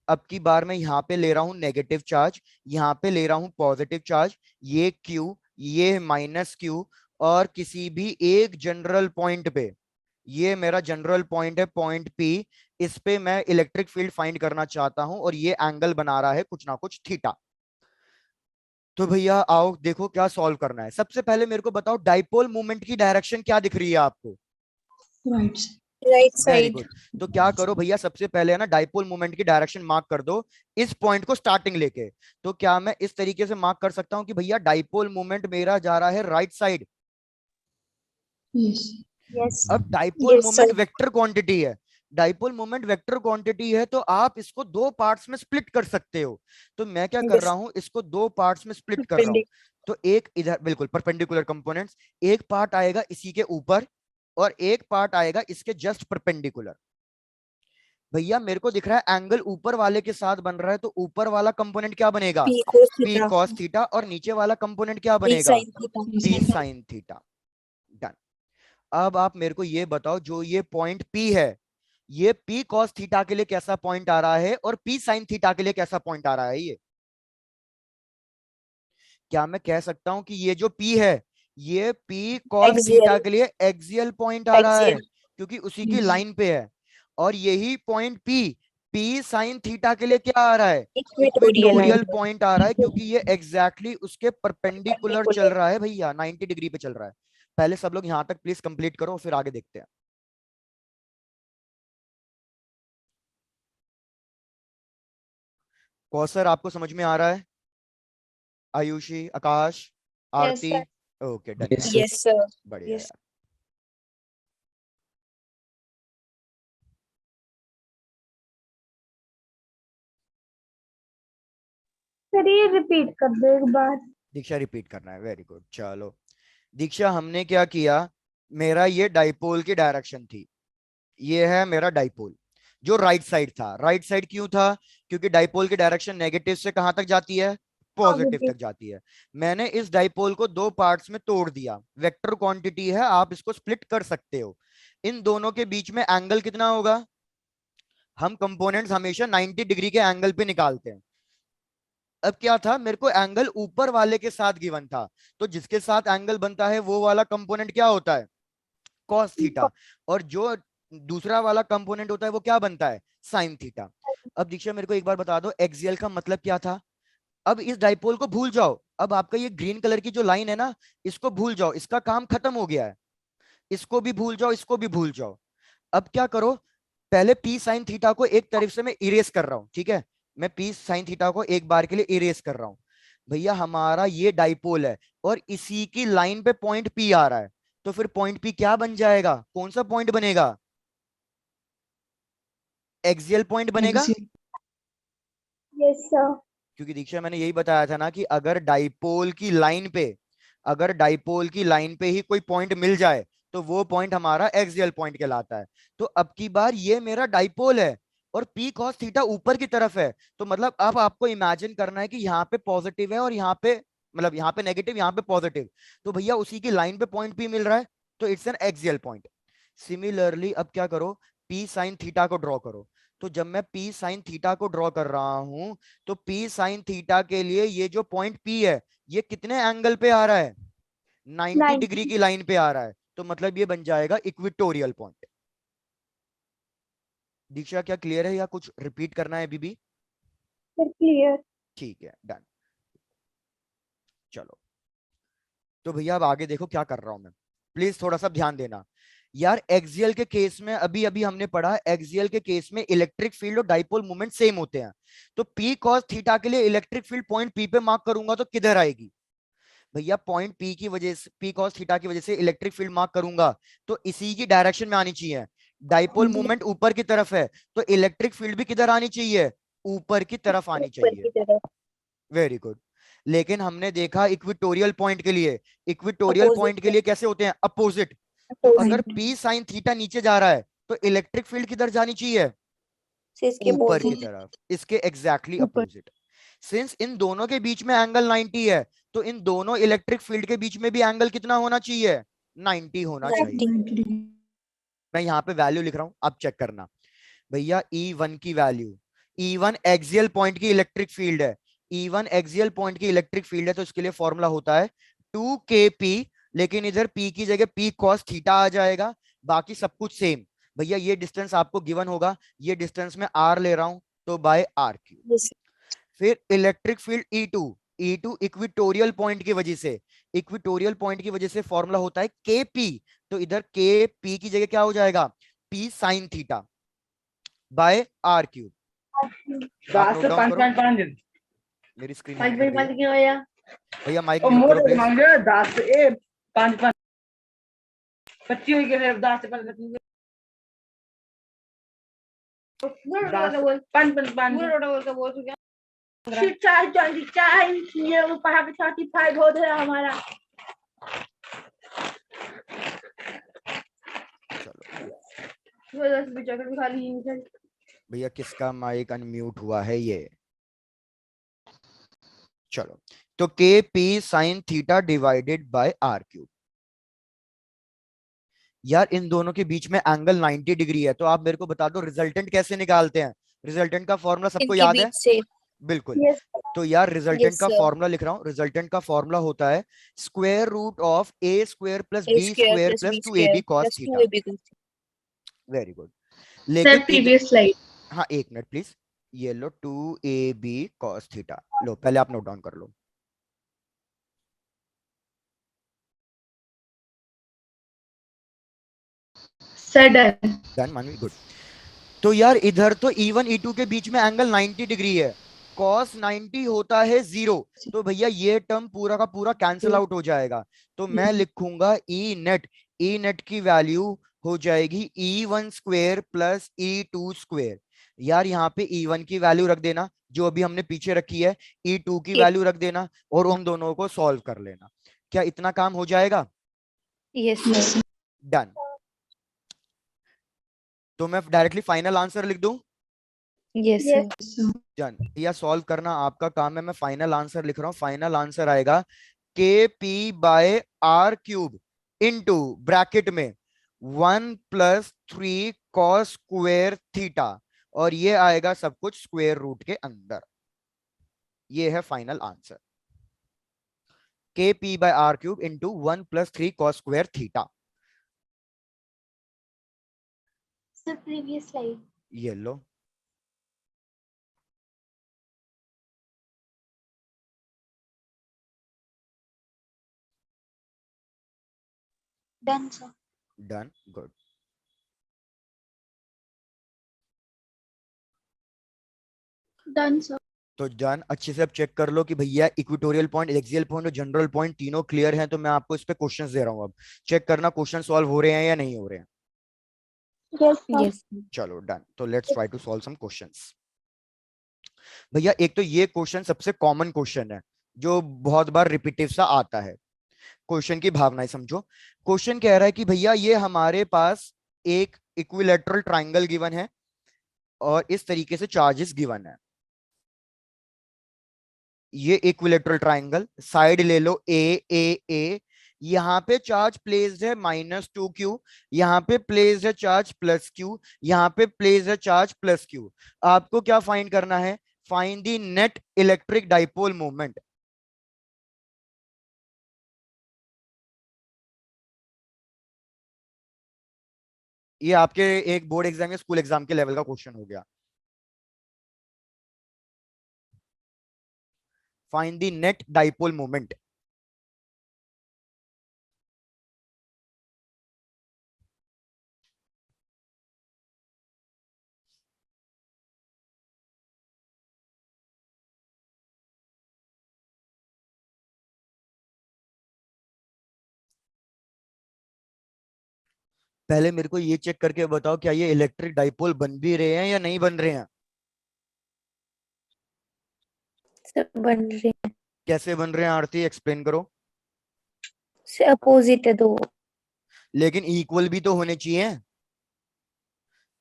अब की बार मैं यहाँ पे ले रहा हूँ नेगेटिव चार्ज, यहाँ पे ले रहा हूँ पॉजिटिव चार्ज, ये Q, ये -Q, और किसी भी एक जनरल पॉइंट पे, ये मेरा जनरल पॉइंट है पॉइंट P, इस पे मैं इलेक्ट्रिक फील्ड फाइंड करना चाहता हूं, और ये एंगल बना रहा है कुछ ना कुछ थीटा। तो भैया आओ देखो क्या सॉल्व करना है। सबसे पहले मेरे को बताओ डाइपोल मूवमेंट की डायरेक्शन क्या दिख रही है आपको? Right. Right very side. Good. तो क्या करो भैया, सबसे पहले है ना डाइपोल मोमेंट की डायरेक्शन मार्क कर दो इस पॉइंट को स्टार्टिंग लेके। तो क्या मैं इस तरीके से मार्क कर सकता हूं कि भैया डाइपोल मोमेंट मेरा जा रहा है राइट साइड। Yes. Yes. अब dipole Yes, sir. Moment vector quantity है, डाइपोल मोमेंट वेक्टर क्वांटिटी है, तो आप इसको दो पार्ट्स में स्प्लिट कर सकते हो। तो मैं क्या कर Yes. रहा हूं, इसको दो पार्ट्स में स्प्लिट कर रहा हूं। Perpendicular. तो एक इधर बिल्कुल परपेंडिकुलर कंपोनेंट्स, एक पार्ट आएगा इसी के ऊपर और एक पार्ट आएगा इसके जस्ट परपेंडिकुलर। भैया मेरे को दिख रहा है एंगल ऊपर वाले के साथ बन रहा है, तो ऊपर वाला कंपोनेंट क्या बनेगा, P cos P theta. Cos theta, और नीचे वाला कंपोनेंट क्या P बनेगा, sin theta. P sine theta. Done. अब आप मेरे को ये बताओ, जो ये पॉइंट P है, ये P cos थीटा के लिए कैसा पॉइंट आ रहा है और P sin थीटा के लिए कैसा पॉइंट आ रहा है। ये क्या मैं कह सकता हूं कि ये जो P है, ये P cos थीटा Axial. के लिए एक्सियल पॉइंट आ रहा है, Axial. क्योंकि उसी की Yes. लाइन पे है। और यही पॉइंट P sin थीटा के लिए क्या आ रहा है, Equatorial इक्वेटोरियल angle. पॉइंट आ रहा है, क्योंकि ये एग्जैक्टली उसके परपेंडिकुलर चल रहा है भैया, 90 डिग्री पे चल रहा है। पहले सब लोग यहां तक प्लीज कंप्लीट करो, फिर आगे देखते हैं। कौसर आपको समझ में आ रहा है, आयुषी, आकाश, यस आरती, सर। ओके डन Yes, यार, sir. Yes, sir. बढ़िया Yes. यार। सर ये रिपीट कर दो एक बार। दीक्षा रिपीट करना है, वेरी गुड। चलो दीक्षा, हमने क्या किया, मेरा ये डाइपोल की डायरेक्शन थी, ये है मेरा डाइपोल जो राइट साइड था। राइट साइड क्यों था, क्योंकि डाइपोल की डायरेक्शन नेगेटिव से कहां तक जाती है, पॉजिटिव पॉजिटिव। तक जाती है। मैंने इस डाइपोल को दो पार्ट्स में तोड़ दिया, वेक्टर क्वांटिटी है, आप इसको स्प्लिट कर सकते हो। इन दोनों के बीच में एंगल कितना होगा, हम कंपोनेंट्स हमेशा 90 डिग्री के एंगल पे निकालते हैं। अब क्या था, मेरे को एंगल ऊपर वाले के साथ गिवन था, तो जिसके साथ एंगल बनता है वो वाला कंपोनेंट क्या होता है, कॉस थीटा, और जो दूसरा वाला कंपोनेंट होता है वो क्या बनता है, साइन थीटा। अब दीक्षा मेरे को एक बार बता दो, एक्सियल का मतलब क्या था। अब इस डाइपोल को भूल जाओ, अब आपका ये ग्रीन कलर की जो लाइन है ना, इसको भूल जाओ, इसका काम खत्म हो गया है। इसको भी भूल जाओ, इसको भी भूल जाओ। अब क्या करो, पहले पी साइन थीटा को एक तरफ से मैं इरेज कर रहा हूं, ठीक है, मैं पी साइन थीटा को एक बार के लिए इरेज कर रहा हूं। भैया हमारा ये डाइपोल है और इसी की लाइन पे पॉइंट पी आ रहा है, तो फिर पॉइंट पी क्या बन जाएगा, कौन सा पॉइंट बनेगा, एक्सियल पॉइंट बनेगा। Axial. Yes sir. क्योंकि दीक्षा मैंने यही बताया था ना कि अगर डाइपोल की लाइन पे, अगर डाइपोल की लाइन पे ही कोई पॉइंट मिल जाए तो वो पॉइंट हमारा एक्सियल पॉइंट कहलाता है। तो अब की बार ये मेरा डाइपोल है और पी कॉस थीटा ऊपर की तरफ है, तो मतलब अब आपको इमेजिन करना है कि यहाँ पे पॉजिटिव है और यहाँ पे, मतलब यहाँ पे नेगेटिव, यहाँ पे पॉजिटिव, तो भैया उसी की लाइन पे पॉइंट पी मिल रहा है, तो it's an axial point. Similarly अब क्या करो, पी साइन थीटा को ड्रॉ करो। तो जब मैं पी साइन थीटा को ड्रॉ कर रहा हूं, तो पी साइन थीटा के लिए ये जो पॉइंट पी है, ये कितने एंगल पे आ रहा है, 90 डिग्री 90। की लाइन पे आ रहा है, तो मतलब ये बन जाएगा इक्विटोरियल पॉइंट। दीक्षा क्या क्लियर है या कुछ रिपीट करना है अभी भी, सर क्लियर। ठीक है डन। चलो तो भैया अब आगे देखो क्या कर रहा हूं मैं, प्लीज थोड़ा सा ध्यान देना यार। एक्सियल के केस में अभी अभी हमने पढ़ा, एक्सियल के केस में इलेक्ट्रिक फील्ड और डाइपोल मोमेंट सेम होते हैं। तो पी कॉस थीटा के लिए इलेक्ट्रिक फील्ड पॉइंट पी पे मार्क करूंगा तो किधर आएगी, भैया पॉइंट पी की वजह से, पी कॉस थीटा की वजह से इलेक्ट्रिक फील्ड मार्क करूंगा तो इसी की डायरेक्शन में आनी चाहिए। डाइपोल मूवमेंट ऊपर की तरफ है, तो इलेक्ट्रिक फील्ड भी किधर आनी चाहिए, ऊपर की तरफ आनी ऊपर चाहिए। की तरफ. Very good. लेकिन हमने देखा इक्विटोरियल पॉइंट के लिए, इक्विटोरियल Opposite पॉइंट के लिए कैसे होते हैं, अपोजिट। तो अगर opposite. पी साइन थीटा नीचे जा रहा है तो इलेक्ट्रिक फील्ड किधर जानी चाहिए, से इसके ऊपर की opposite. तरफ, इसके एग्जैक्टली ऊपर. अपोजिट। सिंस इन दोनों के बीच में एंगल 90 है, तो इन दोनों इलेक्ट्रिक फील्ड के बीच में भी एंगल कितना होना चाहिए, 90 होना 90. चाहिए। 90 degree. मैं यहाँ पे वैल्यू लिख रहा हूं, आप चेक करना। भैया E1 की वैल्यू, E1 एक्सियल पॉइंट की इलेक्ट्रिक फील्ड है, E1 एक्सियल पॉइंट की इलेक्ट्रिक फील्ड है, तो इसके लिए फॉर्मूला होता है 2kp, लेकिन इधर P की जगह P cos थीटा आ जाएगा, बाकी सब कुछ सेम। भैया ये डिस्टेंस आपको गिवन होगा, ये डिस्टेंस में R ले रहा हूं, तो बाय R3। Yes. फिर electric field E2, E2 equatorial point की वजह से, इक्विटोरियल पॉइंट की वजह से फॉर्मूला होता है Kp, तो इधर Kp की जगह क्या हो जाएगा, p sine theta by are cube. 10 से 5.5 मेरी स्क्रीन 5.5 क्यों आया? भैया माइक और म्यूट मोड़ करो प्लीज। मांगे 10 से 5 25 हुई के 10 से 5 35 हो गया हमारा। भैया किसका माइक अनम्यूट हुआ है ये? चलो, तो k p sine theta divided by are cube. यार इन दोनों के बीच में एंगल 90 डिग्री है, तो आप मेरे को बता दो रिजल्टेंट कैसे निकालते हैं? रिजल्टेंट का फॉर्मूला सबको इनके याद है? बीच से। बिल्कुल। यस तो यार रिजल्टेंट यस का सर। फॉर्मूला लिख रहा हूं। रिजल्टेंट का फॉर्मूला होता है square root of a square plus a b square square plus plus b 2ab square cos plus theta. 2ab cos। Very good. Sir लेकिन प्रीवियस स्लाइड। हाँ एक मिनट प्लीज, ये लो 2ab cos थीटा। लो पहले आप नोट डाउन कर लो। Sir done. Done Manvi, good. तो यार इधर तो E1 E2 के बीच में एंगल 90 डिग्री है, cos 90 होता है 0, तो भैया ये टर्म पूरा का पूरा कैंसिल आउट हो जाएगा। तो मैं लिखूंगा ई नेट की वैल्यू हो जाएगी E1 square plus E2 square. यार यहाँ पे E1 की वैल्यू रख देना जो अभी हमने पीछे रखी है, E2 की वैल्यू रख देना और उन दोनों को सॉल्व कर लेना। क्या इतना काम हो जाएगा? Yes sir. डन। तो मैं डायरेक्टली फाइनल आंसर लिख दूं? Yes sir. डन। या सॉल्व करना आपका काम है, मैं फाइनल आंसर लिख रहा हूं। फाइनल आंसर आएगा k P by are cube into bracket में 1+3 cos स्क्वायर थीटा, और ये आएगा सब कुछ स्क्वायर रूट के अंदर। ये है final answer, K P by are cube into 1+3 cos square theta. Sir previous slide. ये लो। Done sir. Done, good. Done sir. तो डन। अच्छे से अब चेक कर लो कि भैया इक्वेटोरियल पॉइंट, एक्सियल पॉइंट और जनरल पॉइंट तीनों क्लियर हैं। तो मैं आपको इस पे क्वेश्चंस दे रहा हूं, अब चेक करना क्वेश्चन सॉल्व हो रहे हैं या नहीं हो रहे हैं। यस चलो डन। तो let's try to solve some questions. भैया एक तो ये क्वेश्चन सबसे कॉमन क्वेश्चन है जो बहुत बार रिपीटिव सा आता है। क्वेश्चन की भावनाएं समझो। क्वेश्चन कह रहा है कि भैया ये हमारे पास एक इक्विलैटरल ट्राइंगल गिवन है और इस तरीके से चार्जेस गिवन है। ये इक्विलैटरल ट्राइंगल, साइड ले लो ए, यहाँ पे चार्ज प्लेस्ड है -2q, यहाँ पे प्लेस्ड है चार्ज +q, यहाँ पे प्लेस्ड है चार्ज +q। आपको क्या फाइंड करना है? Find the net electric dipole moment. ये आपके एक बोर्ड एग्जाम या स्कूल एग्जाम के लेवल का क्वेश्चन हो गया। Find the net dipole moment. पहले मेरे को ये चेक करके बताओ क्या ये इलेक्ट्रिक डाइपोल बन भी रहे हैं या नहीं बन रहे हैं? सर बन रहे हैं। कैसे बन रहे हैं आरती, एक्सप्लेन करो। से अपोजिट है दो। लेकिन इक्वल भी तो होने चाहिए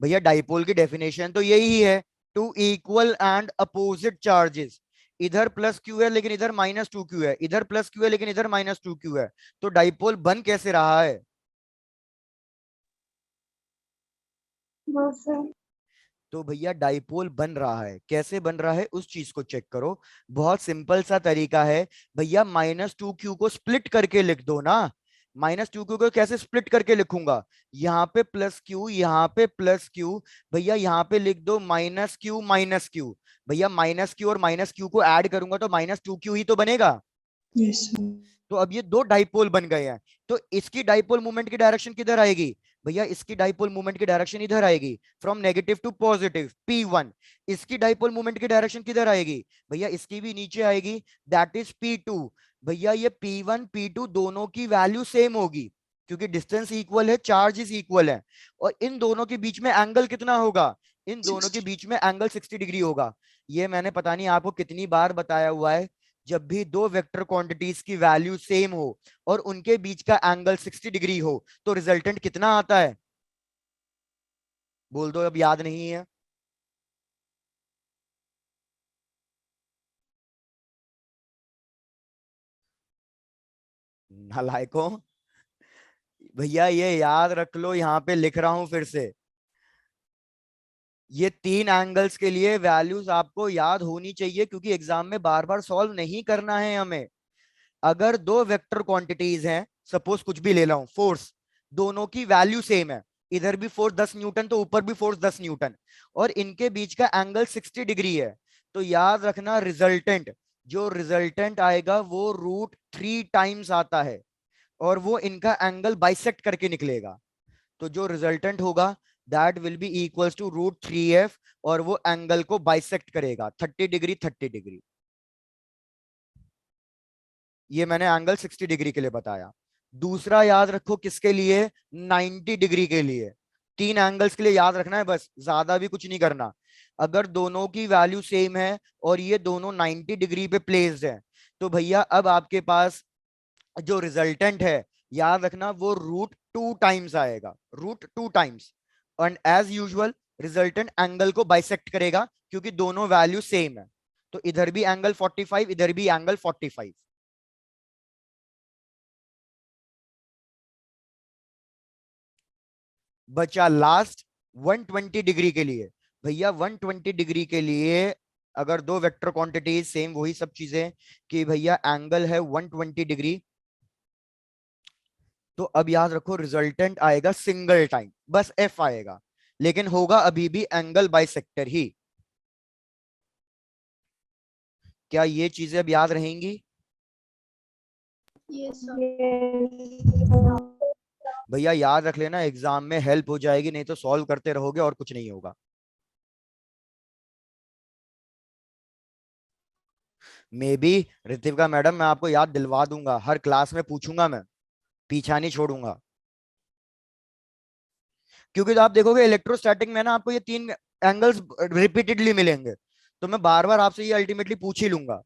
भैया। डाइपोल की डेफिनेशन तो यही है, two equal and opposite charges. इधर +q है लेकिन इधर -2q है, इधर +q है लेकिन इधर -2q है, तो डाइपोल बन कैसे रहा है? तो भैया डाइपोल बन रहा है, कैसे बन रहा है उस चीज को चेक करो। बहुत सिंपल सा तरीका है भैया, -2q को स्प्लिट करके लिख दो ना। -2q को कैसे स्प्लिट करके लिखूंगा? यहाँ पे +q, यहाँ पे +q, भैया यहाँ पे लिख दो -q। भैया -q और -q को ऐड करूंगा तो -2q ही तो बनेगा। Yes, sir. तो अब ये दो डाइपोल बन गए हैं, तो इसकी डाइपोल मूवमेंट की डायरेक्शन किधर आएगी भैया, इसकी डाइपोल मूवमेंट की डायरेक्शन इधर आएगी, from negative to positive P1। इसकी डाइपोल मूवमेंट की डायरेक्शन किधर आएगी भैया, इसकी भी नीचे आएगी, दैट इज P2। भैया ये P1 P2 दोनों की वैल्यू सेम होगी, क्योंकि डिस्टेंस इक्वल है, चार्जेस इक्वल है, और इन दोनों के बीच में एंगल कितना होगा, इन दोनों के बीच में एंगल 60 डिग्री होगा। ये मैंने पता नहीं आपको कितनी बार बताया हुआ है, जब भी दो वेक्टर क्वांटिटीज की वैल्यू सेम हो और उनके बीच का एंगल 60 डिग्री हो तो रिजल्टेंट कितना आता है, बोल दो, अब याद नहीं है। नालायकों, भैया ये याद रख लो, यहां पे लिख रहा हूं फिर से, ये तीन एंगल्स के लिए वैल्यूज आपको याद होनी चाहिए, क्योंकि एग्जाम में बार बार सॉल्व नहीं करना है हमें। अगर दो वेक्टर क्वांटिटीज हैं, सपोज कुछ भी ले ला हूं, फोर्स, दोनों की वैल्यू सेम है, इधर भी फोर्स 10 न्यूटन तो ऊपर भी फोर्स 10 न्यूटन, और इनके बीच का एंगल 60 डिग्री है, तो याद रखना रिजल्टेंट, जो रिजल्टेंट आएगा वो √3 टाइम्स आता है, और वो इनका एंगल बाइसेक्ट करके निकलेगा। तो जो रिजल्टेंट होगा that will be equals to √3f, और वो एंगल को बाइसेक्ट करेगा 30 डिग्री 30 डिग्री। ये मैंने एंगल 60 डिग्री के लिए बताया। दूसरा याद रखो किसके लिए, 90 डिग्री के लिए। तीन एंगल्स के लिए याद रखना है बस, ज्यादा भी कुछ नहीं करना। अगर दोनों की वैल्यू सेम है और ये दोनों 90 डिग्री पे प्लेस्ड है, तो भैया अब आपके पास जो रिजल्टेंट है, याद रखना वो √2 टाइम्स आएगा, √2 times. And as usual resultant angle को बाइसेक्ट करेगा, क्योंकि दोनों वैल्यू सेम है, तो इधर भी एंगल 45, इधर भी एंगल 45। बचा लास्ट 120 डिग्री के लिए। भैया 120 डिग्री के लिए अगर दो वेक्टर क्वांटिटीज सेम, वही सब चीजें कि भैया एंगल है 120 डिग्री, तो अब याद रखो रिजल्टेंट आएगा सिंगल टाइम, बस एफ आएगा, लेकिन होगा अभी भी एंगल बाइसेक्टर ही। क्या ये चीजें अब याद रहेंगी Yes, sir. भैया, याद रख लेना, एग्जाम में हेल्प हो जाएगी, नहीं तो सॉल्व करते रहोगे और कुछ नहीं होगा। मे बी ऋतिका मैडम, मैं आपको याद दिलवा दूंगा, हर क्लास में पूछूंगा मैं, पीछा नहीं छोड़ूंगा। क्योंकि तो आप देखोगे इलेक्ट्रोस्टैटिक में ना आपको ये तीन एंगल्स रिपीटेडली मिलेंगे, तो मैं बार बार आपसे ये अल्टीमेटली पूछ ही लूंगा।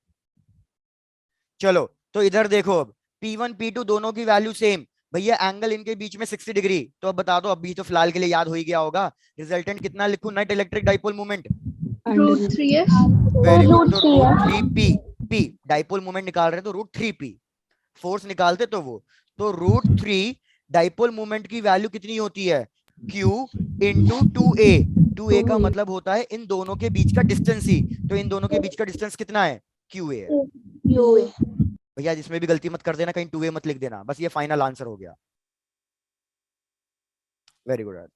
चलो तो इधर देखो, अब P1 P2 दोनों की वैल्यू सेम, भैया एंगल इनके बीच में 60 डिग्री, तो अब बता दो, अभी तो फिलहाल के लिए याद हो ही गया होगा, रिजल्टेंट कितना लिखूं, net electric dipole moment, √3f. Very good, तो √3p, p डाइपोल मोमेंट निकाल रहे हैं तो √3p, फोर्स निकालते तो √3 डाइपोल मोमेंट की वैल्यू कितनी होती है, q इंटू 2a। 2a का मतलब होता है इन दोनों के बीच का डिस्टेंस ही, तो इन दोनों के बीच का डिस्टेंस कितना है, qa है। भैया जिसमें भी गलती मत कर देना, कहीं 2a मत लिख देना, बस ये फाइनल आंसर हो गया। Very good.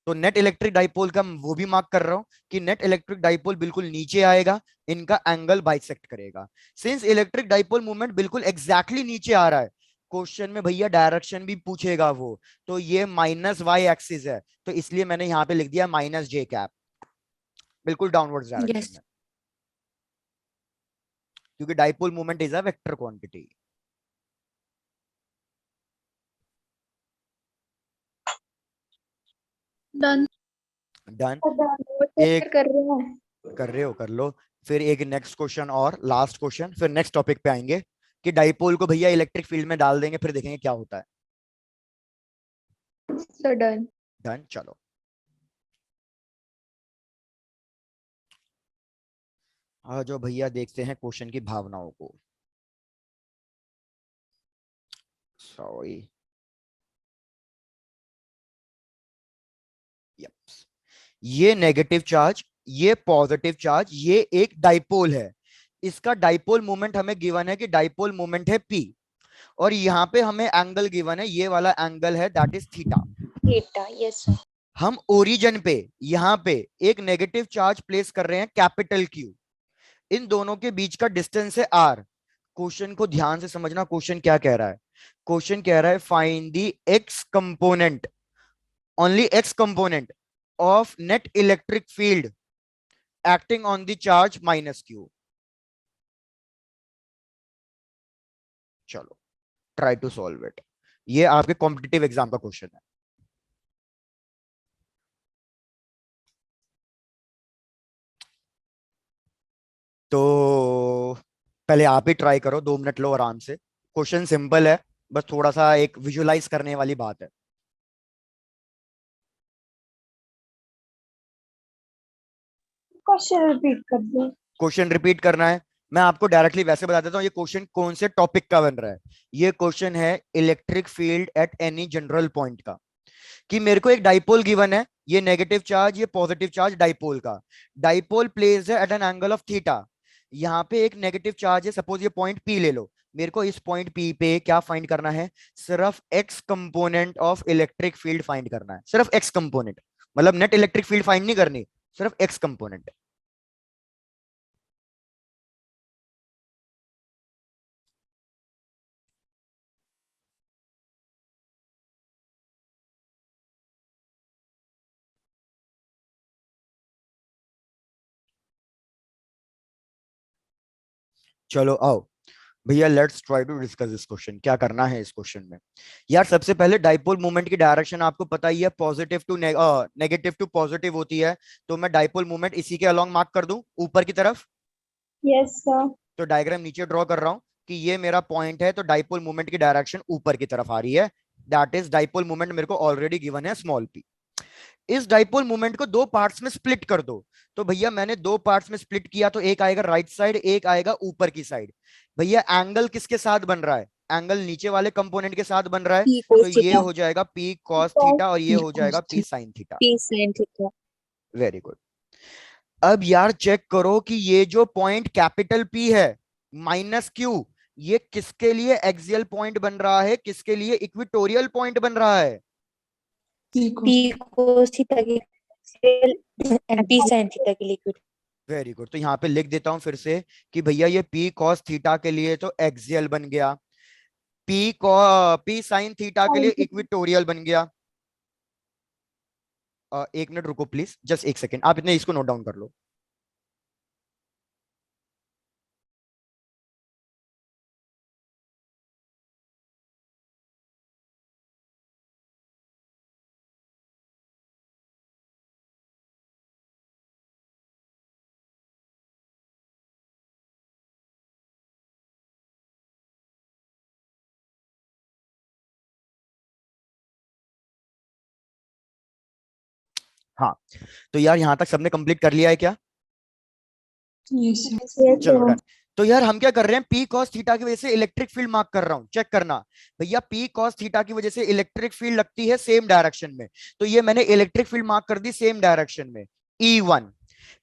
तो नेट इलेक्ट्रिक डाइपोल का वो भी मार्क कर रहा हूं कि नेट इलेक्ट्रिक डाइपोल बिल्कुल नीचे आएगा, इनका एंगल बाइसेक्ट करेगा। सिंस इलेक्ट्रिक डाइपोल मूवमेंट बिल्कुल एग्जैक्टली नीचे आ रहा है, क्वेश्चन में भैया डायरेक्शन भी पूछेगा वो, तो ये -y एक्सिस है, तो इसलिए मैंने यहां पे लिख दिया -j, बिल्कुल डाउनवर्ड डायरेक्शन में, क्योंकि dipole movement is a vector quantity. Done. Done. एक कर रहे हैं। कर रहे हो, कर लो। फिर एक नेक्स्ट क्वेश्चन और लास्ट क्वेश्चन, फिर नेक्स्ट टॉपिक पे आएंगे कि डाइपोल को भैया इलेक्ट्रिक फील्ड में डाल देंगे, फिर देखेंगे क्या होता है। So done. डन, चलो। जो भैया देखते हैं क्वेश्चन की भावनाओं को। सॉरी, ये नेगेटिव चार्ज, ये पॉजिटिव चार्ज, ये एक डाइपोल है, इसका डाइपोल मोमेंट हमें गिवन है कि डाइपोल मोमेंट है P, और यहाँ पे हमें एंगल गिवन है, ये वाला एंगल है that is theta. Theta, yes sir. हम ओरिजिन पे यहाँ पे एक नेगेटिव चार्ज प्लेस कर रहे हैं कैपिटल Q, इन दोनों के बीच का डिस्टेंस है R, क्वेश्चन को ध्यान से समझना, क्वेश्चन क्या कह रहा है। क्वेश्चन कह रहा है find the x component, only x component of net electric field acting on the charge minus Q. चलो ट्राई टू सॉल्व इट। ये आपके कॉम्पिटिटिव एग्जाम का क्वेश्चन है। तो पहले आप ही ट्राई करो, 2 मिनट लो आराम से। क्वेश्चन सिंपल है, बस थोड़ा सा एक विजुअलाइज करने वाली बात है। क्वेश्चन रिपीट कर दो। क्वेश्चन रिपीट करना है। मैं आपको डायरेक्टली वैसे बता देता हूँ ये क्वेश्चन कौन से टॉपिक का बन रहा है। ये क्वेश्चन है electric field at any general point का। कि मेरे को एक डाइपोल गिवन है, ये नेगेटिव चार्ज, ये पॉजिटिव चार्ज डाइपोल का। डाइपोल प्लेस्ड है at an angle of theta. यहाँ पे एक नेगेटिव चार्ज है, सपोज ये पॉइंट पी ले लो। मेरे को इस पॉइंट पी पे क्या फाइंड करना है? सिर्फ x component of electric field find करना है, सिर्फ एक्स कंपोनेंट। मतलब नेट इलेक्ट्रिक फील्ड फाइंड नहीं करनी, सिर्फ एक्स कंपोनेंट। चलो आओ भैया, let's try to discuss this question. क्या करना है इस क्वेश्चन में? यार सबसे पहले डाइपोल मूवमेंट की डायरेक्शन आपको पता ही है, positive to negative to positive होती है। तो मैं डाइपोल मूवमेंट इसी के अलोंग मार्क कर दूं ऊपर की तरफ। Yes sir. तो डायग्राम नीचे ड्रॉ कर रहा हूं कि ये मेरा पॉइंट है, तो डाइपोल मूवमेंट की डायरेक्शन ऊपर की तरफ आ रही है। दैट इज डाइपोल मूवमेंट मेरे को ऑलरेडी गिवन है स्मॉल पी। इस डाइपोल मूवमेंट को 2 पार्ट्स में स्प्लिट कर दो। तो भैया मैंने 2 पार्ट्स में स्प्लिट किया, तो एक आएगा राइट साइड, एक आएगा ऊपर की साइड। भैया एंगल किसके साथ बन रहा है? एंगल नीचे वाले कंपोनेंट के साथ बन रहा है। पी तो cos ये थीटा। हो जाएगा पी कॉस थीटा और ये P हो जाएगा cos P sine theta. P sin theta. Very good. अब यार चेक करो कि ये जो पॉइंट कैपिटल पी है माइनस क्यू, ये किसके लिए एक्सियल पॉइंट बन रहा है, किसके लिए इक्विटोरियल पॉइंट बन रहा है? P P cos cos theta की एंड पी sin थीटा की लिक्विड। Very good. तो यहाँ पे लिख देता हूं फिर से कि भैया ये पी कॉस थीटा के लिए तो एक्सियल बन गया, पी साइन थीटा के लिए इक्विटोरियल बन गया। 1 मिनट रुको प्लीज, जस्ट 1 सेकेंड, आप इतने इसको नोट डाउन कर लो। हाँ, तो यार यहां तक सबने कंप्लीट कर लिया है क्या? yes sir. यस चलो सर। डन। तो यार हम क्या कर रहे हैं, पी कॉस थीटा की वजह से इलेक्ट्रिक फील्ड मार्क कर रहा हूं, चेक करना। भैया पी कॉस थीटा की वजह से इलेक्ट्रिक फील्ड लगती है सेम डायरेक्शन में, तो ये मैंने इलेक्ट्रिक फील्ड मार्क कर दी सेम डायरेक्शन में, E1।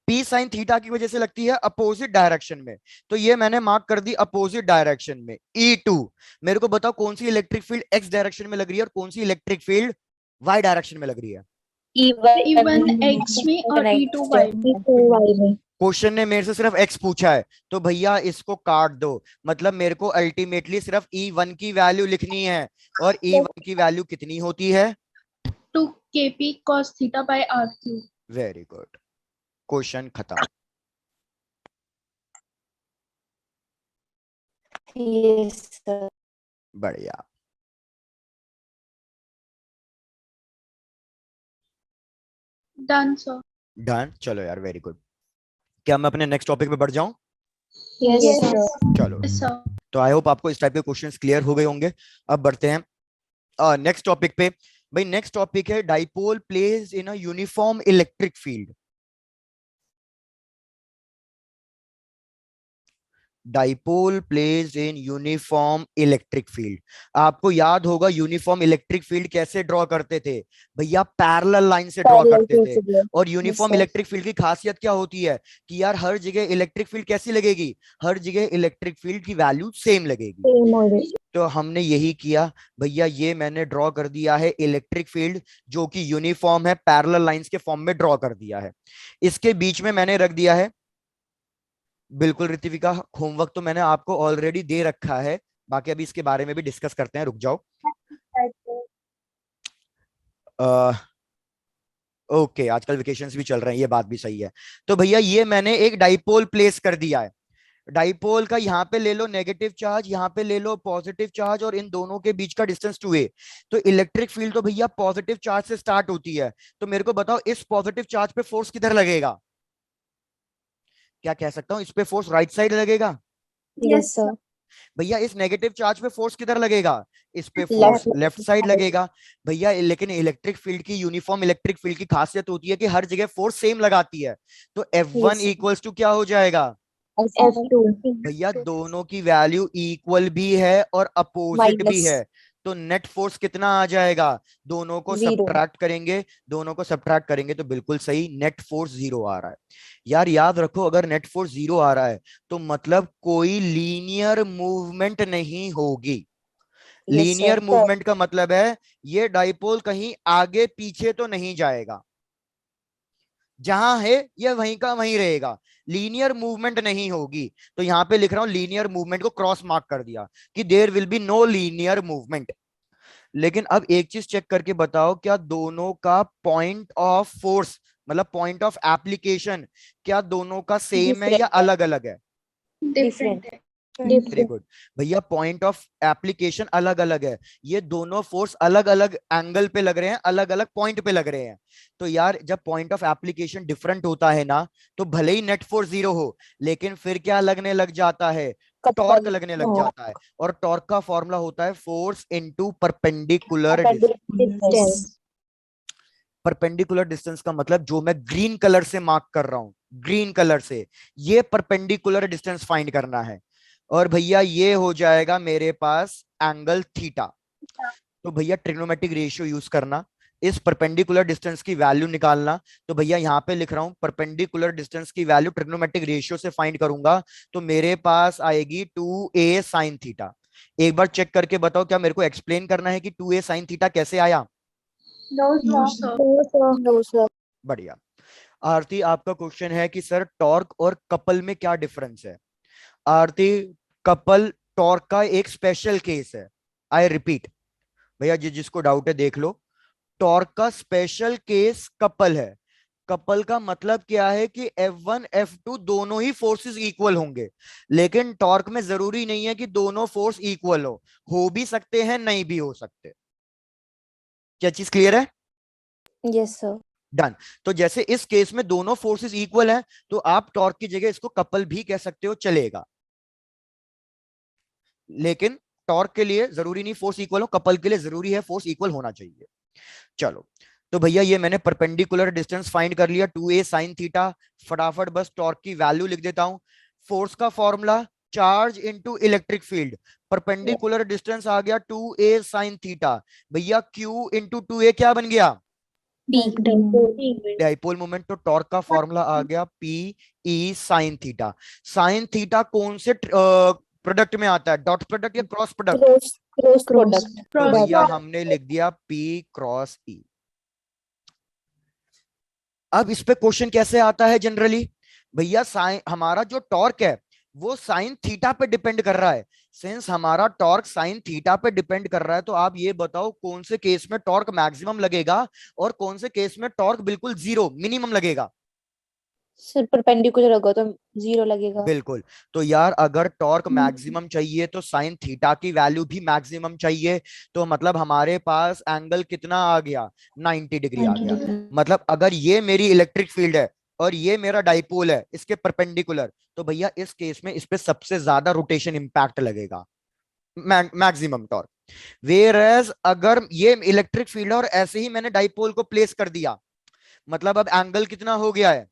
पी साइन थीटा की वजह से लगती है अपोजिट डायरेक्शन में, तो ये मैंने मार्क कर दी अपोजिट डायरेक्शन में, E2। मेरे को बताओ कौन सी इलेक्ट्रिक फील्ड एक्स डायरेक्शन में लग रही है और कौन सी इलेक्ट्रिक फील्ड वाई डायरेक्शन में लग रही है? E1 X में और E2 Y में। Y में। क्वेश्चन ने मेरे से सिर्फ एक्स पूछा है, तो भैया इसको काट दो। मतलब मेरे को अल्टीमेटली सिर्फ E1 की वैल्यू लिखनी है, और E1 की वैल्यू कितनी होती है? 2 KP cos theta by RQ। Very good, question खत्म। Yes sir. बढ़िया, डन सर। डन। चलो यार वेरी गुड। क्या मैं अपने नेक्स्ट टॉपिक पे बढ़ जाऊं? Yes Yes, sir. चलो, यस सर। तो आई होप आपको इस टाइप के क्वेश्चंस क्लियर हो गए होंगे। अब बढ़ते हैं नेक्स्ट टॉपिक पे। भाई नेक्स्ट टॉपिक है dipole placed in a uniform electric field. Dipole placed in uniform electric field. आपको याद होगा यूनिफॉर्म इलेक्ट्रिक फील्ड कैसे ड्रॉ करते थे? भैया पैरेलल लाइन से ड्रॉ करते थे। और यूनिफॉर्म इलेक्ट्रिक फील्ड की खासियत क्या होती है कि यार हर जगह इलेक्ट्रिक फील्ड कैसी लगेगी? हर जगह इलेक्ट्रिक फील्ड की वैल्यू सेम लगेगी। तो हमने यही किया भैया, ये मैंने ड्रॉ कर दिया है इलेक्ट्रिक फील्ड जो कि यूनिफॉर्म है, पैरेलल लाइंस के फॉर्म में ड्रॉ कर दिया है। इसके बीच में मैंने रख दिया है बिल्कुल ऋतिविका, होमवर्क तो मैंने आपको ऑलरेडी दे रखा है, बाकी अभी इसके बारे में भी डिस्कस करते हैं, रुक जाओ। ओके, आजकल वेकेशंस भी चल रहे हैं, ये बात भी सही है। तो भैया ये मैंने एक डाइपोल प्लेस कर दिया है। डाइपोल का यहाँ पे ले लो नेगेटिव चार्ज, यहाँ पे ले लो पॉजिटिव चार्ज, और इन दोनों के बीच का डिस्टेंस 2a। तो इलेक्ट्रिक फील्ड तो भैया पॉजिटिव चार्ज से स्टार्ट होती है। तो मेरे को बताओ इस पॉजिटिव चार्ज पे फोर्स किधर लगेगा? क्या कह सकता हूँ, इस पे फोर्स राइट साइड लगेगा। Yes, sir. भैया इस नेगेटिव चार्ज पे फोर्स किधर लगेगा? इस पे फोर्स Left. लेफ्ट साइड लगेगा। भैया लेकिन इलेक्ट्रिक फील्ड की, यूनिफॉर्म इलेक्ट्रिक फील्ड की खासियत होती है कि हर जगह फोर्स सेम लगाती है। तो F1 Yes, sir. Equals to क्या हो जाएगा? F2. भैया दोनों की वैल्यू इक्वल भी है और अपोजिट भी Minus. है। तो नेट फोर्स कितना आ जाएगा? दोनों को Zero. सब्ट्रैक्ट करेंगे, दोनों को सब्ट्रैक्ट करेंगे तो बिल्कुल सही, नेट फोर्स 0 आ रहा है। यार याद रखो, अगर नेट फोर्स 0 आ रहा है तो मतलब कोई लीनियर मूवमेंट नहीं होगी। Yes, linear sir. मूवमेंट का मतलब है ये डाइपोल कहीं आगे पीछे तो नहीं जाएगा, जहां है ये वहीं का वहीं रहेगा, लीनियर मूवमेंट नहीं होगी। तो यहां पे लिख रहा हूं लीनियर मूवमेंट को क्रॉस मार्क कर दिया कि there will be no linear movement. लेकिन अब एक चीज चेक करके बताओ, क्या दोनों का पॉइंट ऑफ फोर्स, मतलब पॉइंट ऑफ एप्लीकेशन, क्या दोनों का सेम है या Different है. अलग अलग है? डिफरेंट है। Very Different. गुड। भैया पॉइंट ऑफ एप्लीकेशन अलग अलग है, ये दोनों फोर्स अलग अलग एंगल पे लग रहे हैं, अलग अलग पॉइंट पे लग रहे हैं। तो यार जब पॉइंट ऑफ एप्लीकेशन डिफरेंट होता है ना, तो भले ही नेट फोर्स 0 हो, लेकिन फिर क्या लगने लग जाता है? Torque Couple. लगने लग जाता है। और टॉर्क का फॉर्मूला होता है force into perpendicular distance. Perpendicular distance. Perpendicular distance का मतलब जो मैं ग्रीन कलर से मार्क कर रहा हूं, ग्रीन कलर से, ये परपेंडिकुलर डिस्टेंस फाइंड करना है। और भैया ये हो जाएगा मेरे पास एंगल थीटा। तो भैया ट्रिग्नोमेट्रिक रेशियो यूज करना, इस परपेंडिकुलर डिस्टेंस की वैल्यू निकालना। तो भैया यहाँ पे लिख रहा हूं परपेंडिकुलर डिस्टेंस की वैल्यू ट्रिग्नोमेट्रिक रेशियो से फाइंड करूंगा, तो मेरे पास आएगी 2a साइन थीटा। एक बार चेक करके बताओ, क्या मेरे को एक्सप्लेन करना है कि 2a साइन थीटा कैसे आया? No, sir. No, sir. No, sir. बढ़िया। आरती आपका क्वेश्चन है कि सर टॉर्क और कपल में क्या डिफरेंस है? आरती, कपल टॉर्क का एक स्पेशल केस है। आई रिपीट, भैया जिसको डाउट है देख लो, टॉर्क का स्पेशल केस कपल है। कपल का मतलब क्या है कि F1 F2 दोनों ही फोर्सेस इक्वल होंगे, लेकिन टॉर्क में जरूरी नहीं है कि दोनों फोर्स इक्वल हो भी सकते हैं, नहीं भी हो सकते। क्या चीज क्लियर है? Yes, sir. डन। तो जैसे इस केस में दोनों फोर्सेस इक्वल हैं, तो आप टॉर्क की जगह इसको कपल भी कह सकते हो, चलेगा। लेकिन टॉर्क के लिए जरूरी नहीं फोर्स इक्वल हो, कपल के लिए जरूरी है फोर्स इक्वल होना चाहिए। चलो, तो भैया ये मैंने परपेंडिकुलर डिस्टेंस फाइंड कर लिया 2a साइन थीटा। फटाफट बस टॉर्क की वैल्यू लिख देता हूं। फोर्स का formula charge into electric field, perpendicular distance आ गया 2a साइन थीटा। भैया q इंटू 2a क्या बन गया? Dipole moment. तो टॉर्क का फॉर्मूला आ गया P E sine theta. Sine theta कौन से प्रोडक्ट में आता है, डॉट प्रोडक्ट या क्रॉस प्रोडक्ट? Cross product. तो Cross भैया product. हमने लिख दिया P क्रॉस E। अब इस पे क्वेश्चन कैसे आता है जनरली? भैया साइन, हमारा जो टॉर्क है वो साइन थीटा पे डिपेंड कर रहा है। सिंस हमारा टॉर्क साइन थीटा पे डिपेंड कर रहा है, तो आप ये बताओ कौन से केस में टॉर्क मैक्सिमम लगेगा और कौन से केस में टॉर्क बिल्कुल जीरो मिनिमम लगेगा? Sir, perpendicular होगा तो 0 लगेगा. बिल्कुल। तो यार अगर टॉर्क मैक्सिमम चाहिए तो साइन थीटा की वैल्यू भी मैक्सिमम चाहिए। तो मतलब हमारे पास एंगल कितना आ गया? 90 डिग्री आ गया। मतलब अगर ये मेरी इलेक्ट्रिक फील्ड है और ये मेरा डाइपोल है इसके परपेंडिकुलर, तो भैया इस केस में इस पे सबसे ज्यादा रोटेशन इंपैक्ट लगेगा, मैक्सिमम टॉर्क। वेयरएज अगर ये इलेक्ट्रिक फील्ड है और ऐसे ही मैंने डाइपोल को प्लेस कर दिया, मतलब अब एंगल कितना हो गया है?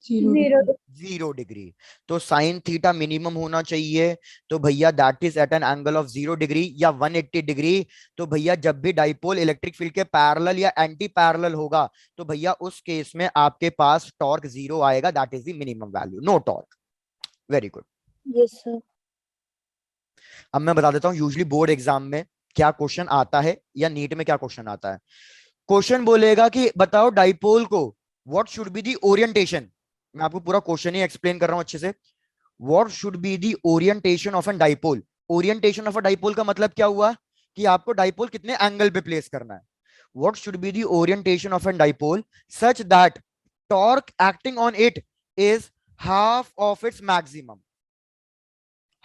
0 डिग्री। तो साइन थीटा मिनिमम होना चाहिए। तो भैया that is at an angle of 0 degree या 180 डिग्री। तो भैया जब भी डाइपोल इलेक्ट्रिक फील्ड के पैरेलल या एंटी पैरेलल होगा, तो भैया उस केस में आपके पास टॉर्क 0 आएगा, that is the minimum value, no torque. Very good. Yes, sir. अब मैं बता देता हूं यूजुअली बोर्ड एग्जाम में क्या क्वेश्चन आता है या नीट में क्या क्वेश्चन आता है। क्वेश्चन बोलेगा कि बताओ डाइपोल को what should be the orientation. मैं आपको पूरा क्वेश्चन ही एक्सप्लेन कर रहा हूं अच्छे से। What should be the orientation of an dipole. Orientation of a dipole का मतलब क्या हुआ कि आपको डाइपोल कितने एंगल पे प्लेस करना है। What should be the orientation of an dipole such that torque acting on it is half of its maximum,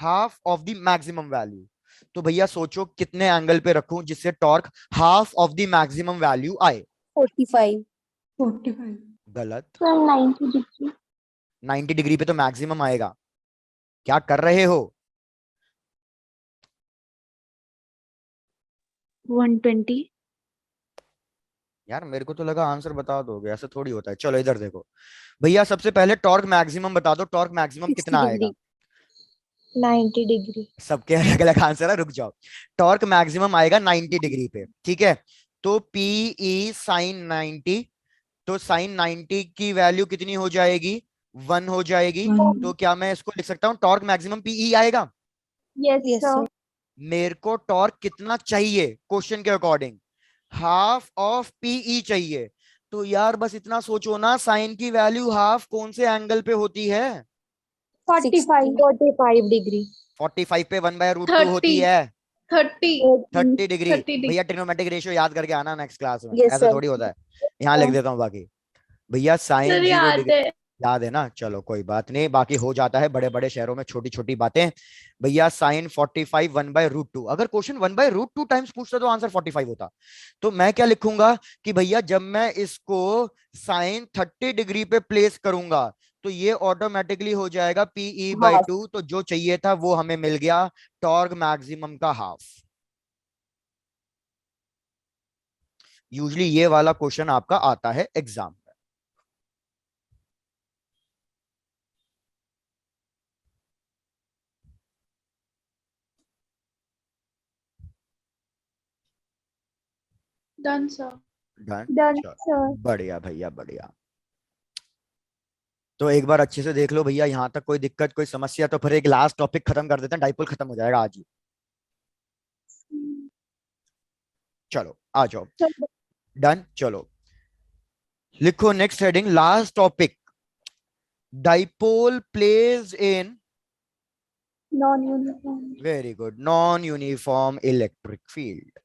half of the maximum value. तो भैया सोचो कितने एंगल पे रखूं जिससे torque half of the maximum value आए। 45। 45. गलत। Sir 90 degree. 90 डिग्री पे तो मैक्सिमम आएगा। क्या कर रहे हो? 120। यार मेरे को तो लगा आंसर बता दोगे, ऐसा थोड़ी होता है। चलो इधर देखो भैया, सबसे पहले टॉर्क मैक्सिमम बता दो, टॉर्क मैक्सिमम 60 कितना आएगा? डिग्री। 90 डिग्री। सबके अलग अलग आंसर है, रुक जाओ। टॉर्क मैक्सिमम आएगा 90 डिग्री पे, ठीक है। तो पीई साइन 90, तो साइन 90 की वैल्यू कितनी हो जाएगी? 1 हो जाएगी। 1. तो क्या मैं इसको लिख सकता हूँ टॉर्क मैक्सिमम पीई आएगा? Yes yes sir. सर। मेरे को टॉर्क कितना चाहिए क्वेश्चन के अकॉर्डिंग? हाफ ऑफ पीई चाहिए। तो यार बस इतना सोचो ना, साइन की वैल्यू हाफ कौन से एंगल पे होती है? 45 45 डिग्री। 45 पे 1/√2 होती 30 है 30 30 डिग्री। 30 डिग्री। भैया ट्रिग्नोमेट्रिक रेशियो याद करके आना नेक्स्ट क्लास में, यस ऐसा सर। थोड़ी होता है। यहाँ लिख देता हूँ बाकी। भैया साइन सर 0 याद डिग्री है। याद है ना? चलो कोई बात नहीं, बाकी हो जाता है बड़े बड़े शहरों में छोटी छोटी बातें। भैया साइन 45 1/√2, अगर क्वेश्चन 1/√2 टाइम्स पूछता तो आंसर 45 होता। तो मैं क्या लिखूंगा कि भैया जब मैं इसको साइन 30 डिग्री पे प्लेस करूंगा तो ये ऑटोमेटिकली हो जाएगा PE/2। हाफ। तो जो चाहिए था वो हमें मिल गया, टॉर्क मैक्सिमम का हाफ। यूजली ये वाला क्वेश्चन आपका आता है एग्जाम में। Done sir. डन। डन चलो सर। बढ़िया भैया बढ़िया। तो एक बार अच्छे से देख लो भैया, यहां तक कोई दिक्कत कोई समस्या? तो फिर एक लास्ट टॉपिक खत्म कर देते हैं, डाइपोल खत्म हो जाएगा आज ही। चलो आ जाओ। डन। चलो लिखो next heading, last topic, dipole placed in, non uniform. Very good, non uniform electric field.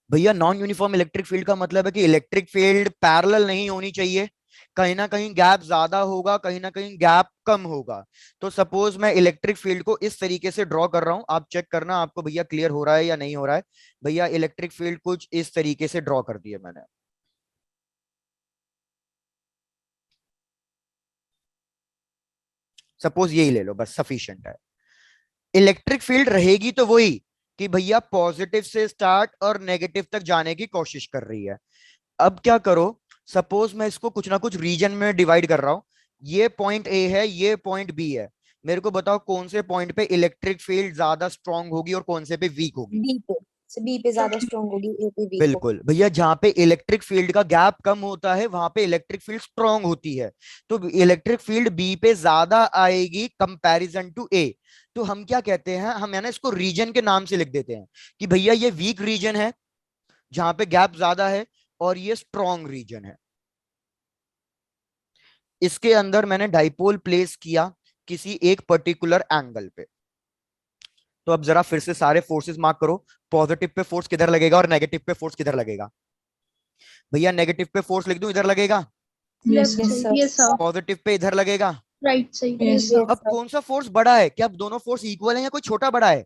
भैया नॉन यूनिफॉर्म इलेक्ट्रिक फील्ड का मतलब है कि इलेक्ट्रिक फील्ड पैरेलल नहीं होनी चाहिए, कहीं ना कहीं गैप ज्यादा होगा, कहीं ना कहीं गैप कम होगा। तो सपोज मैं इलेक्ट्रिक फील्ड को इस तरीके से ड्रॉ कर रहा हूं, आप चेक करना आपको भैया क्लियर हो रहा है या नहीं हो रहा है। भैया इलेक्ट्रिक फील्ड कुछ इस तरीके से ड्रॉ कर दिया मैंने। सपोज यही ले लो, बस सफिशिएंट है। इलेक्ट्रिक फील्ड रहेगी तो वही कि भैया पॉजिटिव से स्टार्ट और नेगेटिव तक जाने की कोशिश कर रही है। अब क्या करो, सपोज मैं इसको कुछ ना कुछ रीजन में डिवाइड कर रहा हूं, ये पॉइंट ए है, ये पॉइंट बी है। मेरे को बताओ कौन से पॉइंट पे इलेक्ट्रिक फील्ड ज्यादा स्ट्रांग होगी और कौन से पे वीक होगी? बी पे ज्यादा स्ट्रॉन्ग होगी, ए पे वीक होगी। बिल्कुल भैया, जहां पे इलेक्ट्रिक फील्ड का गैप कम होता है वहां पे इलेक्ट्रिक फील्ड स्ट्रांग होती है। तो इलेक्ट्रिक फील्ड बी पे ज्यादा आएगी कंपैरिजन टू ए। तो हम क्या कहते हैं, हम है ना इसको रीजन के नाम से लिख देते हैं कि भैया ये वीक रीजन है जहां पे गैप ज्यादा है, और ये स्ट्रॉन्ग रीजन है। इसके अंदर मैंने डाइपोल प्लेस किया किसी एक पर्टिकुलर एंगल पे। तो अब जरा फिर से सारे फोर्सेस मार्क करो, पॉजिटिव पे फोर्स किधर लगेगा और नेगेटिव पे फोर्स किधर लगेगा? भैया नेगेटिव पे फोर्स लिख दूं, इधर लगेगा। Yes, left sir. Side. Yes sir. Positive pay इधर लगेगा। Right side. Yes, yes sir. Sir. अब कौन सा फोर्स बड़ा है? क्या अब दोनों फोर्स इक्वल है या कोई छोटा बड़ा है?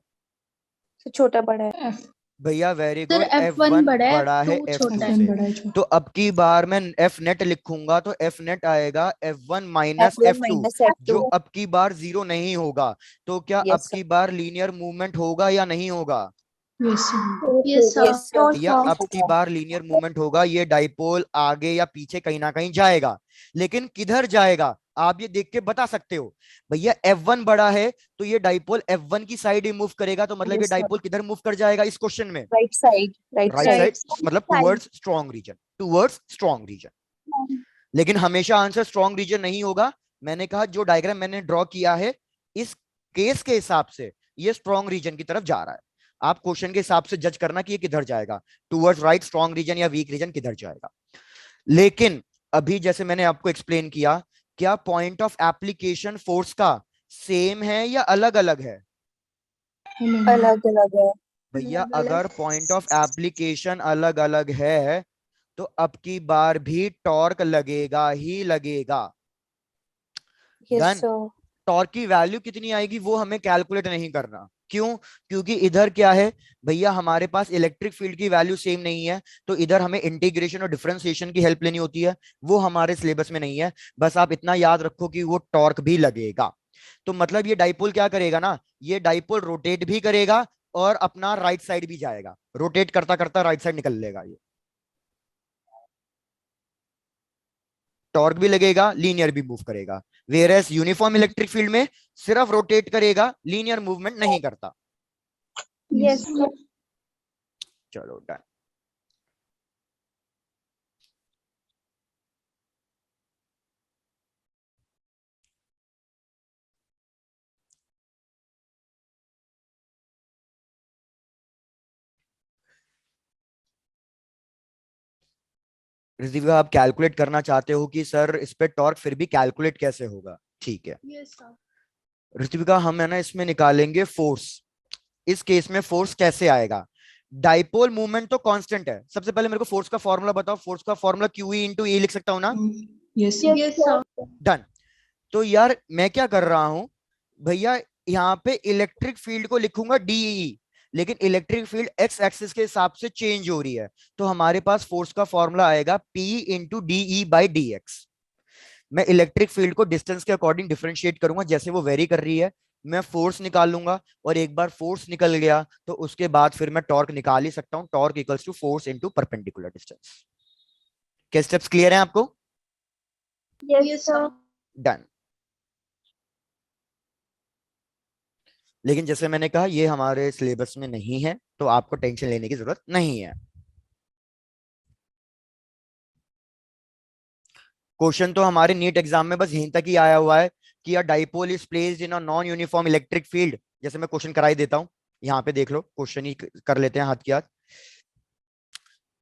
तो छोटा बड़ा है। F. भैया very sir good, F1 F1 बड़ा है, बड़ा है F2 F2 छोटा है। से। बड़ा है छोटा. तो अब की बार मैं F नेट लिखूंगा तो F नेट आएगा F1 minus F1 F2, minus जो F2। अब की बार जीरो नहीं होगा। तो क्या अब यस की बार लीनियर मूवमेंट होगा या नहीं होगा? Yes, sir. Yes sir. Sir. भैया अब की बार लीनियर मूवमेंट होगा, ये डाइपोल आगे या पीछे कहीं ना कहीं जाएगा, लेकिन किधर जाएगा आप ये देख के बता सकते हो। भैया F1 बड़ा है तो ये डाइपोल F1 की साइड ही मूव करेगा, तो मतलब ये Yes, sir. डाइपोल किधर मूव कर जाएगा इस क्वेश्चन में? Right side. Right right side. Side, मतलब towards strong region, towards strong region. लेकिन हमेशा आंसर स्ट्रॉन्ग रीजन नहीं होगा। मैंने कहा जो डायग्राम मैंने ड्रॉ किया है इस केस के हिसाब से ये स्ट्रॉन्ग रीजन की तरफ जा रहा है। आप क्वेश्चन के हिसाब से जज करना कि ये किधर जाएगा, टूवर्ड्स राइट, स्ट्रॉन्ग रीजन या वीक रीजन, किधर जाएगा। लेकिन अभी जैसे मैंने आपको एक्सप्लेन किया, क्या पॉइंट ऑफ एप्लीकेशन फोर्स का सेम है या अलग अलग है? अलग अलग है। भैया अलग-अलग। अगर पॉइंट ऑफ एप्लीकेशन अलग अलग है तो अब की बार भी टॉर्क लगेगा ही लगेगा। Yes done. सर। टॉर्क की वैल्यू कितनी आएगी वो हमें कैलकुलेट नहीं करना। क्यों? क्योंकि इधर क्या है भैया, हमारे पास इलेक्ट्रिक फील्ड की वैल्यू सेम नहीं है, तो इधर हमें इंटीग्रेशन और डिफरेंशिएशन की हेल्प लेनी होती है, वो हमारे सिलेबस में नहीं है। बस आप इतना याद रखो कि वो टॉर्क भी लगेगा। तो मतलब ये डाइपोल क्या करेगा ना, ये डाइपोल रोटेट भी करेगा और अपना राइट साइड भी जाएगा, रोटेट करता करता राइट साइड निकल लेगा। ये टॉर्क भी लगेगा, लीनियर भी मूव करेगा। वेयरएस यूनिफॉर्म इलेक्ट्रिक फील्ड में सिर्फ रोटेट करेगा, लीनियर मूवमेंट नहीं करता। Yes sir. चलो डन। ऋतिका, आप कैलकुलेट करना चाहते हो कि सर इस पे टॉर्क फिर भी कैलकुलेट कैसे होगा? ठीक है यस सर। ऋतिका, हम है ना इसमें निकालेंगे फोर्स। इस केस में फोर्स कैसे आएगा? डाइपोल मूवमेंट तो कांस्टेंट है। सबसे पहले मेरे को फोर्स का फॉर्मूला बताओ। फोर्स का फॉर्मूला क्यू ई इंटू ई लिख सकता हूँ ना? Yes yes sir. डन। तो यार मैं क्या कर रहा हूं भैया, यहाँ पे इलेक्ट्रिक फील्ड को लिखूंगा डीई, लेकिन इलेक्ट्रिक फील्ड एक्स एक्सिस के हिसाब से चेंज हो रही है, तो हमारे पास फोर्स का फॉर्मूला आएगा p into dE by d x. मैं इलेक्ट्रिक फील्ड को डिस्टेंस के अकॉर्डिंग डिफरेंशिएट करूंगा, जैसे वो वेरी कर रही है मैं फोर्स निकाल लूंगा, और एक बार फोर्स निकल गया तो उसके बाद फिर मैं टॉर्क निकाल ही सकता हूं। Torque equals to force into perpendicular distance. क्या स्टेप्स क्लियर हैं आपको? Yes sir. डन। लेकिन जैसे मैंने कहा ये हमारे सिलेबस में नहीं है, तो आपको टेंशन लेने की जरूरत नहीं है। क्वेश्चन तो हमारे नीट एग्जाम में बस यहीं तक ही आया हुआ है कि अ dipole is placed in a non uniform electric field. जैसे मैं क्वेश्चन कराई देता हूं, यहाँ पे देख लो, क्वेश्चन ही कर लेते हैं हाथ की हाथ।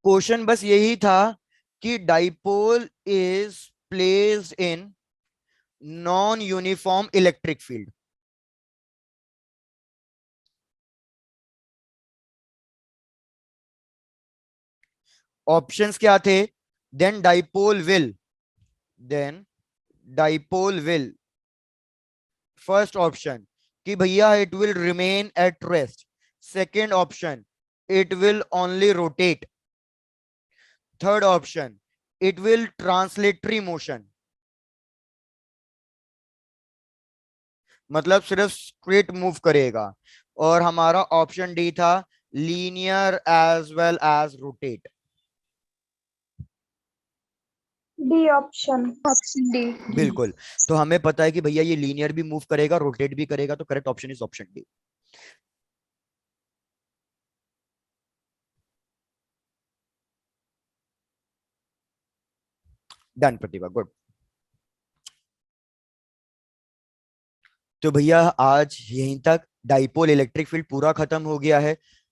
क्वेश्चन बस यही था कि dipole is placed in non uniform electric field. Options क्या थे? Then dipole will, then dipole will, first option कि भैया it will remain at rest, second option it will only rotate, third option it will translatory motion, मतलब सिर्फ स्ट्रेट मूव करेगा, और हमारा ऑप्शन डी था linear as well as rotate. D option. Option d. बिल्कुल। तो हमें पता है कि भैया ये लीनियर भी मूव करेगा, रोटेट भी करेगा, तो correct option is option D. Done Pratibha, good. तो भैया आज यहीं तक डाइपोल इलेक्ट्रिक फील्ड पूरा खत्म हो गया है।